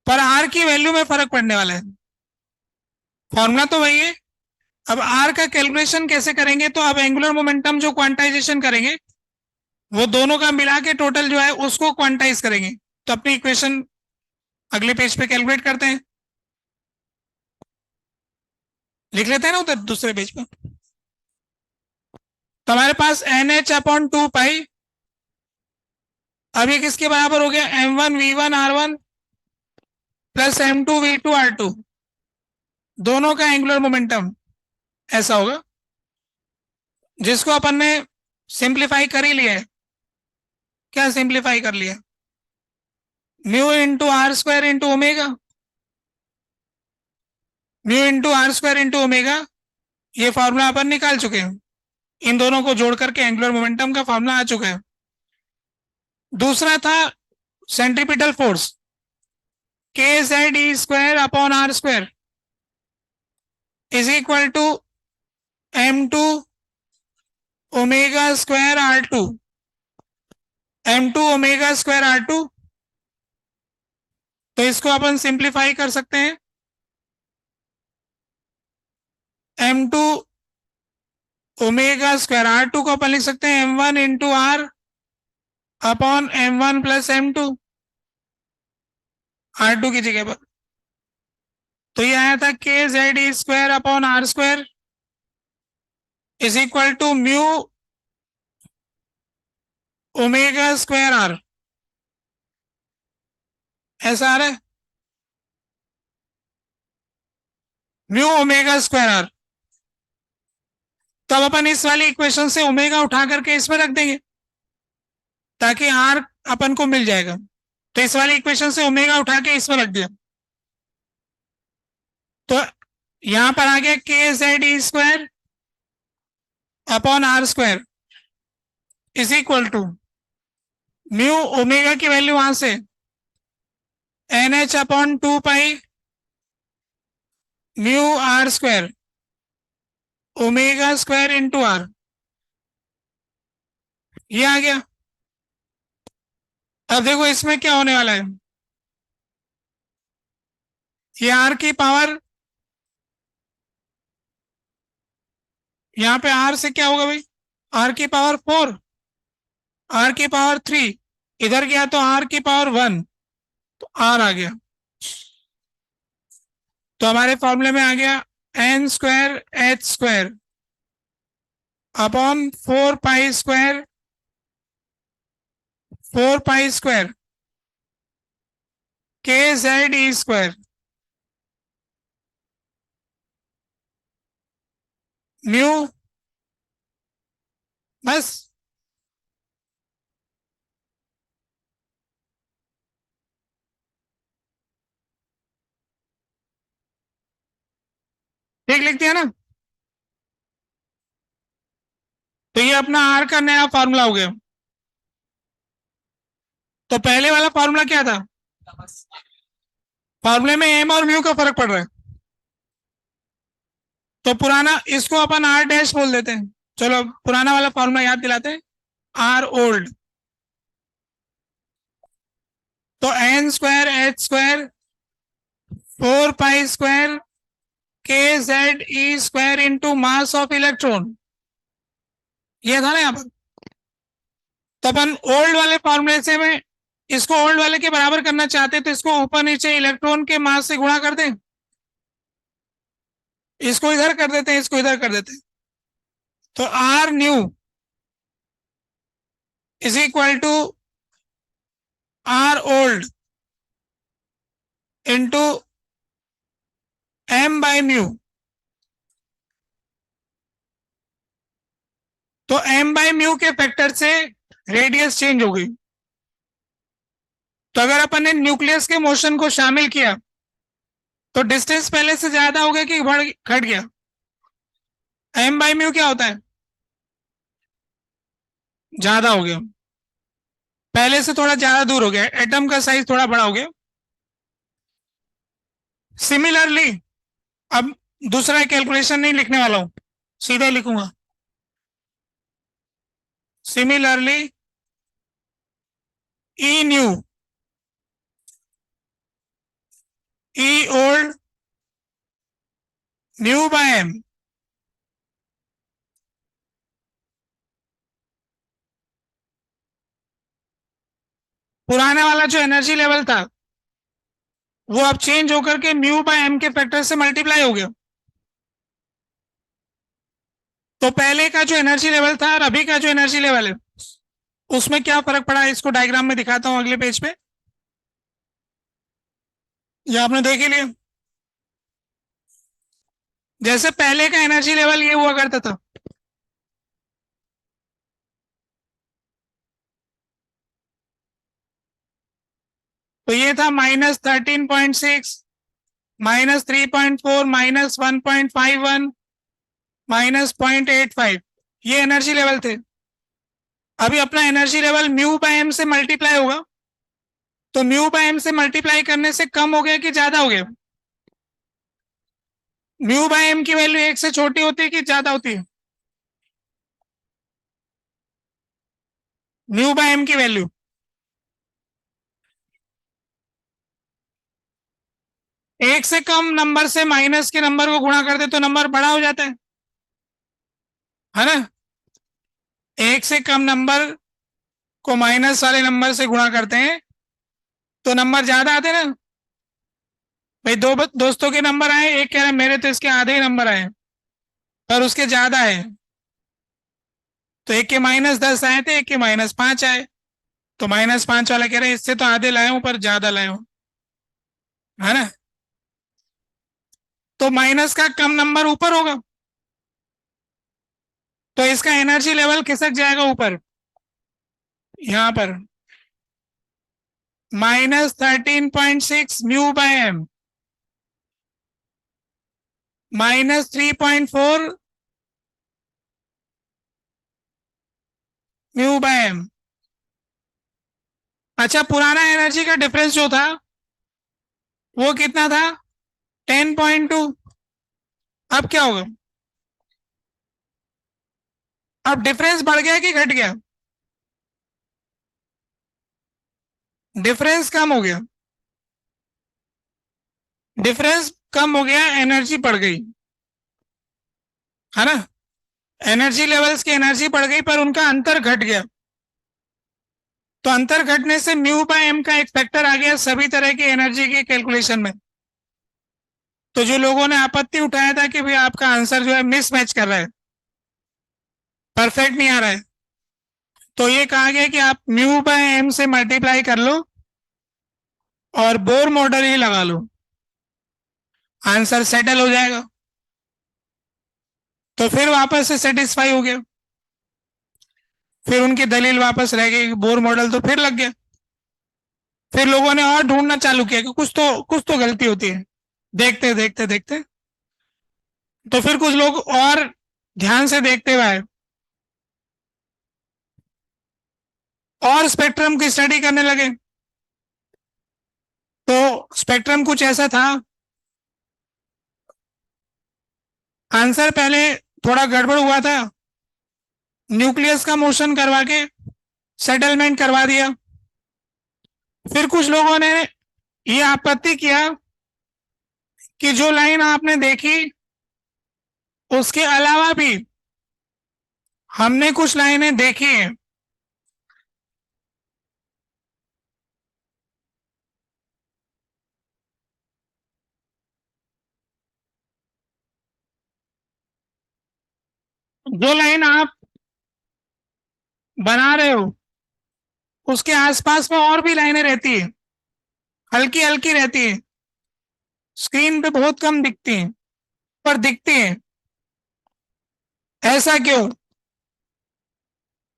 पर आर की वैल्यू में फर्क पड़ने वाला है। फॉर्मूला तो वही है, अब आर का कैलकुलेशन कैसे करेंगे, तो अब एंगुलर मोमेंटम जो क्वांटाइजेशन करेंगे, वो दोनों का मिला के टोटल जो है उसको क्वांटाइज करेंगे। तो अपनी इक्वेशन अगले पेज पे कैलकुलेट करते हैं, लिख लेते हैं ना उधर दूसरे पेज पे। तो हमारे पास एन एच अपॉन 2 पाई, अब ये किसके बराबर हो गया, m1 v1 r1 plus m2 v2 r2, दोनों का एंगुलर मोमेंटम ऐसा होगा, जिसको अपन ने सिंप्लीफाई कर ही लिया है। क्या सिंप्लीफाई कर लिया, mu into R square into omega, mu into R square into omega, ये फॉर्मूला अपन निकाल चुके हैं, इन दोनों को जोड़ करके एंगुलर मोमेंटम का फॉर्मूला आ चुका है। दूसरा था centripetal force, K Z E square upon R square is equal to m2 omega square r2, m2 omega square r2। तो इसको अपन सिंप्लीफाई कर सकते हैं, m2 ओमेगा स्क्वायर r2 को अपन लिख सकते हैं m1 into R upon m1 plus m2 r2 की जगह पर। तो ये आया था K Z E square upon R square is equal to mu omega square R, ऐसा आ रहा है, म्यू ओमेगा स्क्वायर आर। तो अब अपन इस वाली इक्वेशन से ओमेगा उठा करके इसमें रख देंगे, ताकि आर अपन को मिल जाएगा। तो इस वाली इक्वेशन से ओमेगा उठा के इसमें रख दिया, तो यहां पर आ गया K Z E square upon R square is equal to mu omega की वैल्यू वहां से NH/2 pi mu R square omega square into R, ये आ गया। अब देखो इसमें क्या होने वाला है, ये आर की पावर, यहाँ पे आर से क्या होगा भाई, आर की पावर 4, आर की पावर 3, इधर गया तो आर की पावर 1, तो आर आ गया। तो हमारे फॉर्मूले में आ गया n² H² upon 4 pi square KZE², mu, बस। ठीक लिख दिया ना। तो ये अपना आर का नया फॉर्मूला हो गया। तो पहले वाला फॉर्मूला क्या था, फॉर्मूले में एम और म्यू का फर्क पड़ रहा है, तो पुराना इसको अपन आर डैश बोल देते हैं। चलो पुराना वाला फॉर्मूला याद दिलाते हैं, आर ओल्ड। तो n² H² 4 pi square KZE² into mass of electron, ये था ना यहाँ पर। तो अपन ओल्ड वाले फॉर्मूले से में इसको ओल्ड वाले के बराबर करना चाहते तो इसको ऊपर नीचे इलेक्ट्रॉन के मास से गुणा कर दें, इसको इधर कर देते हैं, इसको इधर कर देते हैं। तो R new is equal to R old into M by mu. तो एम बाई म्यू के फैक्टर से रेडियस चेंज हो गई। तो अगर अपन ने न्यूक्लियस के मोशन को शामिल किया तो डिस्टेंस पहले से ज्यादा हो गया कि बढ़ घट गया, एम बाई म्यू क्या होता है, ज्यादा हो गया, पहले से थोड़ा ज्यादा दूर हो गया, एटम का साइज थोड़ा बड़ा हो गया। सिमिलरली अब दूसरा कैलकुलेशन नहीं लिखने वाला हूं, सीधे लिखूंगा। सिमिलरली ई न्यू ई ओल्ड न्यू बाय एम, पुराने वाला जो एनर्जी लेवल था वो अब चेंज होकर के म्यू बाय एम के फैक्टर से मल्टीप्लाई हो गया। तो पहले का जो एनर्जी लेवल था और अभी का जो एनर्जी लेवल है उसमें क्या फर्क पड़ा है, इसको डायग्राम में दिखाता हूं अगले पेज पे। ये आपने देख ही लिया, जैसे पहले का एनर्जी लेवल ये हुआ करता था, तो ये था -13.6 -3.4 -1.51 -0.85, ये एनर्जी लेवल थे। अभी अपना energy level mu by M से मल्टीप्लाई होगा, तो म्यू बाय एम से मल्टीप्लाई करने से कम हो गया कि ज्यादा हो गया, म्यू बाय एम की वैल्यू 1 से छोटी होती है कि ज्यादा होती है, म्यू बाय एम की वैल्यू 1 से कम नंबर से माइनस के नंबर को गुणा कर दे तो नंबर बड़ा हो जाता है ना। 1 से कम नंबर को माइनस वाले नंबर से गुणा करते हैं तो नंबर ज्यादा आते हैं ना। भाई दो दोस्तों के नंबर आए, एक कह रहा है मेरे तो इसके आधे ही नंबर आए पर उसके ज्यादा है, तो एक के -10 आए थे, एक के -5 आए, तो -5 वाला कह रहे हैं इससे तो आधे लाए हूं पर ज्यादा लाए हूं, है ना। तो माइनस का कम नंबर ऊपर होगा तो इसका एनर्जी लेवल खिसक जाएगा ऊपर, यहां पर -13.6 mu by M -3.4 mu by M, अच्छा, पुराना एनर्जी का डिफरेंस जो था वो कितना था? 10.2। अब क्या होगा? अब डिफरेंस बढ़ गया कि घट गया? डिफरेंस कम हो गया। डिफरेंस कम हो गया, एनर्जी बढ़ गई, है ना? एनर्जी लेवल्स की एनर्जी बढ़ गई पर उनका अंतर घट गया। तो अंतर घटने से म्यू बाय एम का एक फैक्टर आ गया सभी तरह की एनर्जी के कैलकुलेशन में। तो जो लोगों ने आपत्ति उठाया था कि भाई आपका आंसर जो है मिसमैच कर रहा है, परफेक्ट नहीं आ रहा है, तो ये कहा गया कि आप म्यू बाय एम से मल्टीप्लाई कर लो और बोर मॉडल ही लगा लो, आंसर सेटल हो जाएगा। तो फिर वापस से सेटिस्फाई हो गया, फिर उनकी दलील वापस रह गई, बोर मॉडल तो फिर लग गया। फिर लोगों ने और ढूंढना चालू किया कि कुछ तो गलती होती है। देखते देखते देखते तो फिर कुछ लोग और ध्यान से देखते हुए आए और स्पेक्ट्रम की स्टडी करने लगे। तो स्पेक्ट्रम कुछ ऐसा था, आंसर पहले थोड़ा गड़बड़ हुआ था, न्यूक्लियस का मोशन करवा के सेटलमेंट करवा दिया। फिर कुछ लोगों ने ये आपत्ति किया कि जो लाइन आपने देखी उसके अलावा भी हमने कुछ लाइनें देखी हैं। जो लाइन आप बना रहे हो उसके आसपास में और भी लाइनें रहती है, हल्की हल्की रहती है, स्क्रीन पे बहुत कम दिखती हैं पर दिखती हैं। ऐसा क्यों?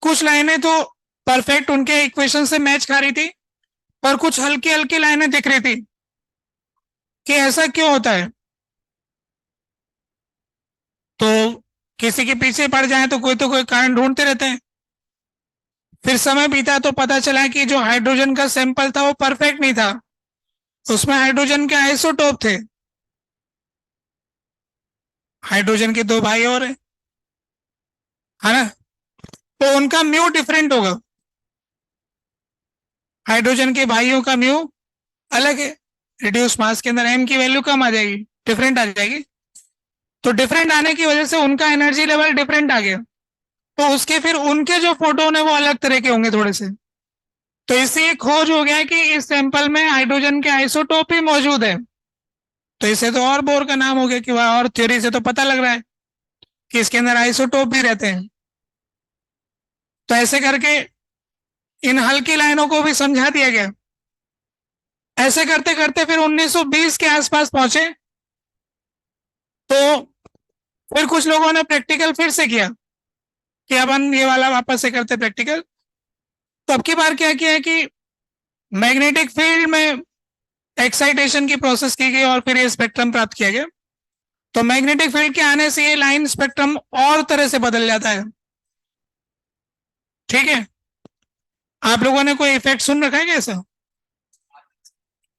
कुछ लाइनें तो परफेक्ट उनके इक्वेशन से मैच खा रही थी पर कुछ हल्की हल्की लाइनें दिख रही थी, कि ऐसा क्यों होता है? तो किसी के पीछे पड़ जाए तो कोई कारण ढूंढते रहते हैं। फिर समय बीता तो पता चला कि जो हाइड्रोजन का सैंपल था वो परफेक्ट नहीं था, उसमें हाइड्रोजन के आइसोटोप थे। हाइड्रोजन के दो भाई और है ना? तो उनका म्यू डिफरेंट होगा, हाइड्रोजन के भाइयों का म्यू अलग है। रिड्यूस मास के अंदर एम की वैल्यू कम आ जाएगी, डिफरेंट आ जाएगी। तो डिफरेंट आने की वजह से उनका एनर्जी लेवल डिफरेंट आ गया। तो उसके फिर उनके जो फोटोन है वो अलग तरह के होंगे थोड़े से। तो इससे एक खोज हो गया कि इस सैंपल में हाइड्रोजन के आइसोटोप ही मौजूद है। तो इससे तो और बोर का नाम हो गया कि वह, और थ्योरी से तो पता लग रहा है कि इसके अंदर आइसोटोप भी रहते हैं। तो ऐसे करके इन हल्की लाइनों को भी समझा दिया गया। ऐसे करते करते फिर 1920 के आसपास पहुंचे। तो फिर कुछ लोगों ने प्रैक्टिकल फिर से किया कि अब हम ये वाला वापस से करते प्रैक्टिकल। तो अब की बार क्या किया है कि मैग्नेटिक फील्ड में एक्साइटेशन की प्रोसेस की गई और फिर ये स्पेक्ट्रम प्राप्त किया गया। तो मैग्नेटिक फील्ड के आने से ये लाइन स्पेक्ट्रम और तरह से बदल जाता है। ठीक है, आप लोगों ने कोई इफेक्ट सुन रखा है कैसा?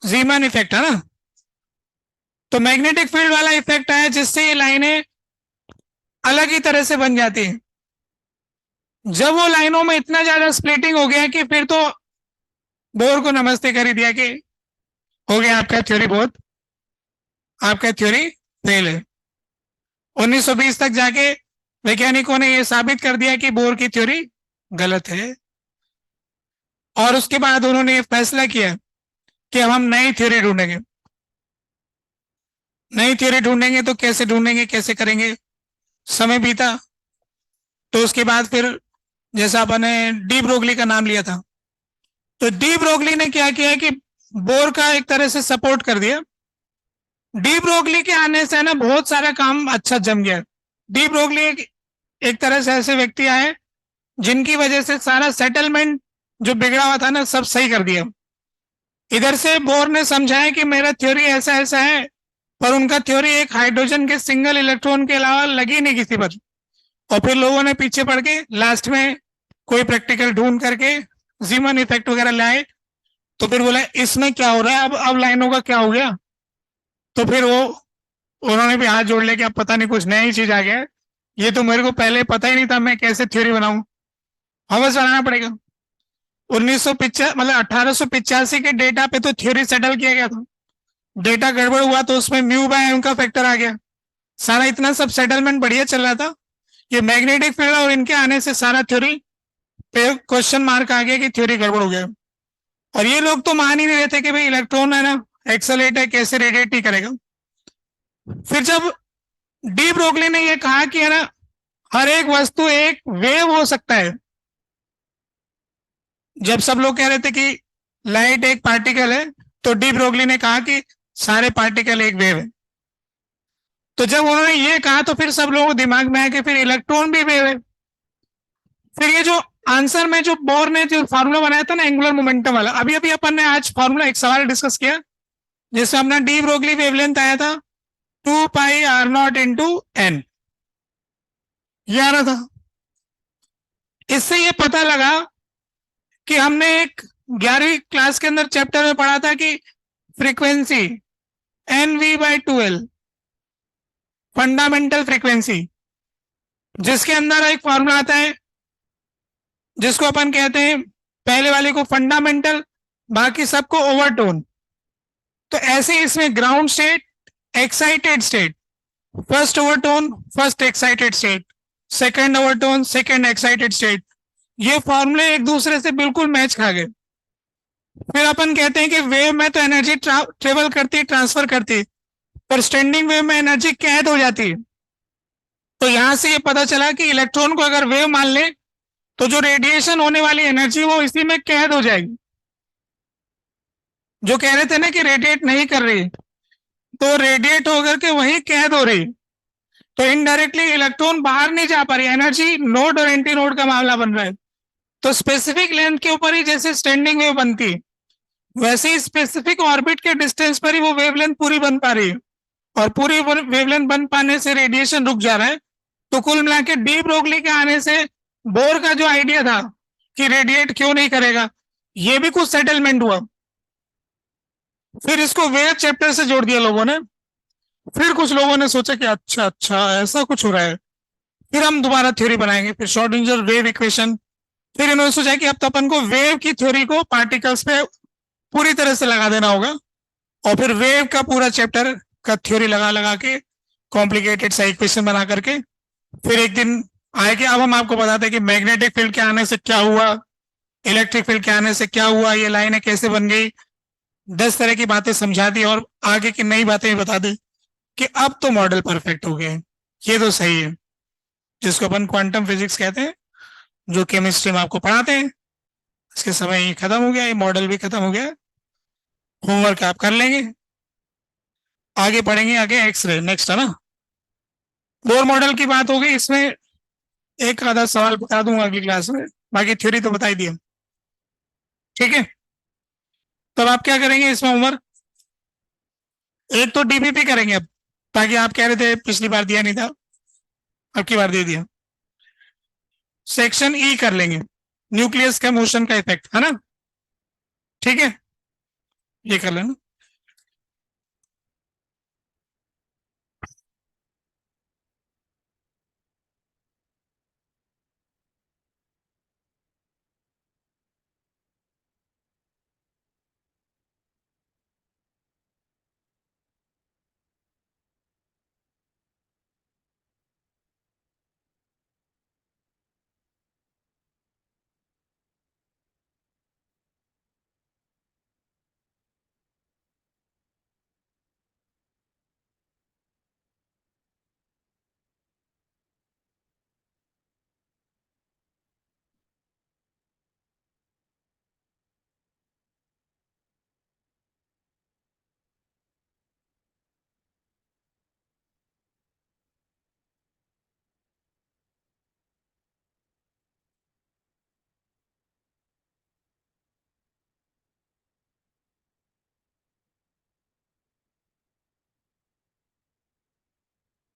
जीमन इफेक्ट, है ना? तो मैग्नेटिक फील्ड वाला इफेक्ट है जिससे ये लाइनें अलग ही तरह से बन जाती हैं। जब वो लाइनों में इतना ज्यादा स्प्लिटिंग हो गया कि फिर तो बोर को नमस्ते कर ही दिया कि हो गया आपका थ्योरी, बहुत आपका थ्योरी फेल है। 1920 तक जाके वैज्ञानिकों ने यह साबित कर दिया कि बोर की थ्योरी गलत है। और उसके बाद उन्होंने ये फैसला किया कि अब हम नई थ्योरी ढूंढेंगे। नई थ्योरी ढूंढेंगे तो कैसे ढूंढेंगे, कैसे करेंगे? समय बीता तो उसके बाद फिर जैसा अपने डी ब्रोगली का नाम लिया था, तो डी ब्रोगली ने क्या किया कि बोर का एक तरह से सपोर्ट कर दिया। डी ब्रोगली के आने से ना बहुत सारा काम अच्छा जम गया। डी ब्रोगली एक तरह से ऐसे व्यक्ति आए जिनकी वजह से सारा सेटलमेंट जो बिगड़ा हुआ था ना सब सही कर दिया। इधर से बोर ने समझाया कि मेरा थ्योरी ऐसा ऐसा है, पर उनका थ्योरी एक हाइड्रोजन के सिंगल इलेक्ट्रॉन के अलावा लगी नहीं किसी पर। और फिर लोगों ने पीछे पड़ के लास्ट में कोई प्रैक्टिकल ढूंढ करके जीमन इफेक्ट वगैरह लाए तो फिर बोला इसमें क्या हो रहा है, अब लाइनों का क्या हो गया। तो फिर वो उन्होंने भी हाथ जोड़ लिया कि अब पता नहीं कुछ नया ही चीज आ गया है, ये तो मेरे को पहले पता ही नहीं था, मैं कैसे थ्योरी बनाऊं। हमें बनाना पड़ेगा। 1985 मतलब 1885 के डेटा पे तो थ्योरी सेटल किया गया था। डेटा गड़बड़ हुआ तो उसमें म्यू बाय एम का फैक्टर आ गया। सारा इतना सब सेटलमेंट बढ़िया चल रहा था। ये मैग्नेटिक फील्ड और इनके आने से सारा थ्योरी पे क्वेश्चन मार्क आ गया कि थ्योरी गड़बड़ हो गया। और ये लोग तो मान ही नहीं रहे थे कि भाई इलेक्ट्रॉन है ना, एक्सेलरेट है, कैसे रेडिएट नहीं करेगा। फिर जब डी ब्रोगली ने ये कहा कि है ना, हर एक वस्तु एक वेव हो सकता है। जब सब लोग कह रहे थे कि लाइट एक पार्टिकल है, तो डी ब्रोगली ने कहा कि सारे पार्टिकल एक वेव है। तो जब उन्होंने ये कहा तो फिर सब लोगों को दिमाग में आया कि फिर इलेक्ट्रॉन भी वेव है। फिर ये जो आंसर में जो बोर ने जो फार्मूला बनाया था ना एंगुलर मोमेंटम वाला, अभी अभी अपन ने आज फार्मूला एक सवाल डिस्कस किया जिसमें अपना डी ब्रोगली वेवलेंथ आया था 2πr0 × n, ये आ रहा था। इससे ये पता लगा कि हमने एक 11वीं क्लास के अंदर चैप्टर में पढ़ा था कि फ्रीक्वेंसी NV/2L फंडामेंटल फ्रीक्वेंसी, जिसके अंदर एक फॉर्मूला आता है जिसको अपन कहते हैं, पहले वाले को फंडामेंटल, बाकी सबको ओवरटोन। तो ऐसे इसमें ground state, excited state, first overtone, first excited state, second overtone, second excited state, ये फॉर्मूले एक दूसरे से बिल्कुल मैच खा गए। फिर अपन कहते हैं कि वेव में तो एनर्जी ट्रेवल करती, ट्रांसफर करती, पर स्टैंडिंग वेव में एनर्जी कैद हो जाती है। तो यहां से ये पता चला कि इलेक्ट्रॉन को अगर वेव मान ले तो जो रेडिएशन होने वाली एनर्जी वो इसी में कैद हो जाएगी। जो कह रहे थे ना कि रेडिएट नहीं कर रही, तो रेडिएट होकर के वही कैद हो रही। तो इनडायरेक्टली इलेक्ट्रॉन बाहर नहीं जा पा रही, एनर्जी नोड और एंटी नोड का मामला बन रहा है। तो स्पेसिफिक लेंथ के ऊपर ही जैसे स्टैंडिंग वेव बनती है, वैसे ही स्पेसिफिक ऑर्बिट के डिस्टेंस पर ही वो वेवलेंथ पूरी बन पा रही है। और पूरी वेवलेंथ बन पाने से रेडिएशन रुक जा रहा है। तो कुल मिला के डी ब्रोगली के आने से बोर का जो आइडिया था कि रेडिएट क्यों नहीं करेगा, ये भी कुछ सेटलमेंट हुआ। फिर इसको वेव चैप्टर से जोड़ दिया लोगों ने। फिर कुछ लोगों ने सोचा कि अच्छा अच्छा ऐसा कुछ हो रहा है, फिर हम दोबारा थ्योरी बनाएंगे, फिर श्रोडिंगर वेव इक्वेशन। फिर इन्होंने सोचा कि अब तो अपन को वेव की थ्योरी को पार्टिकल्स पे पूरी तरह से लगा देना होगा, और फिर वेव का पूरा चैप्टर का थ्योरी लगा लगा के कॉम्प्लिकेटेड सा इक्वेशन बना करके फिर एक दिन आए कि अब हम आपको बताते हैं कि मैग्नेटिक फील्ड के आने से क्या हुआ, इलेक्ट्रिक फील्ड के आने से क्या हुआ, ये लाइनें कैसे बन गई। 10 तरह की बातें समझा दी और आगे की नई बातें बता दी कि अब तो मॉडल परफेक्ट हो गए। ये तो सही है, जिसको अपन क्वांटम फिजिक्स कहते हैं, जो केमिस्ट्री में आपको पढ़ाते हैं। इसके समय खत्म हो गया, ये मॉडल भी खत्म हो गया। होमवर्क आप कर लेंगे, आगे पढ़ेंगे आगे एक्सरे नेक्स्ट, है ना। बोर मॉडल की बात हो गई, इसमें एक आधा सवाल बता दूंगा अगली क्लास में, बाकी थ्योरी तो बता ही दिया। ठीक है, तब आप क्या करेंगे इसमें होमवर्क, एक तो डीपीपी करेंगे अब, ताकि आप कह रहे थे पिछली बार दिया नहीं था, अब की बार दे दिया। सेक्शन ई कर लेंगे, न्यूक्लियस का मोशन का इफेक्ट, है ना। ठीक है, ये कर लेना।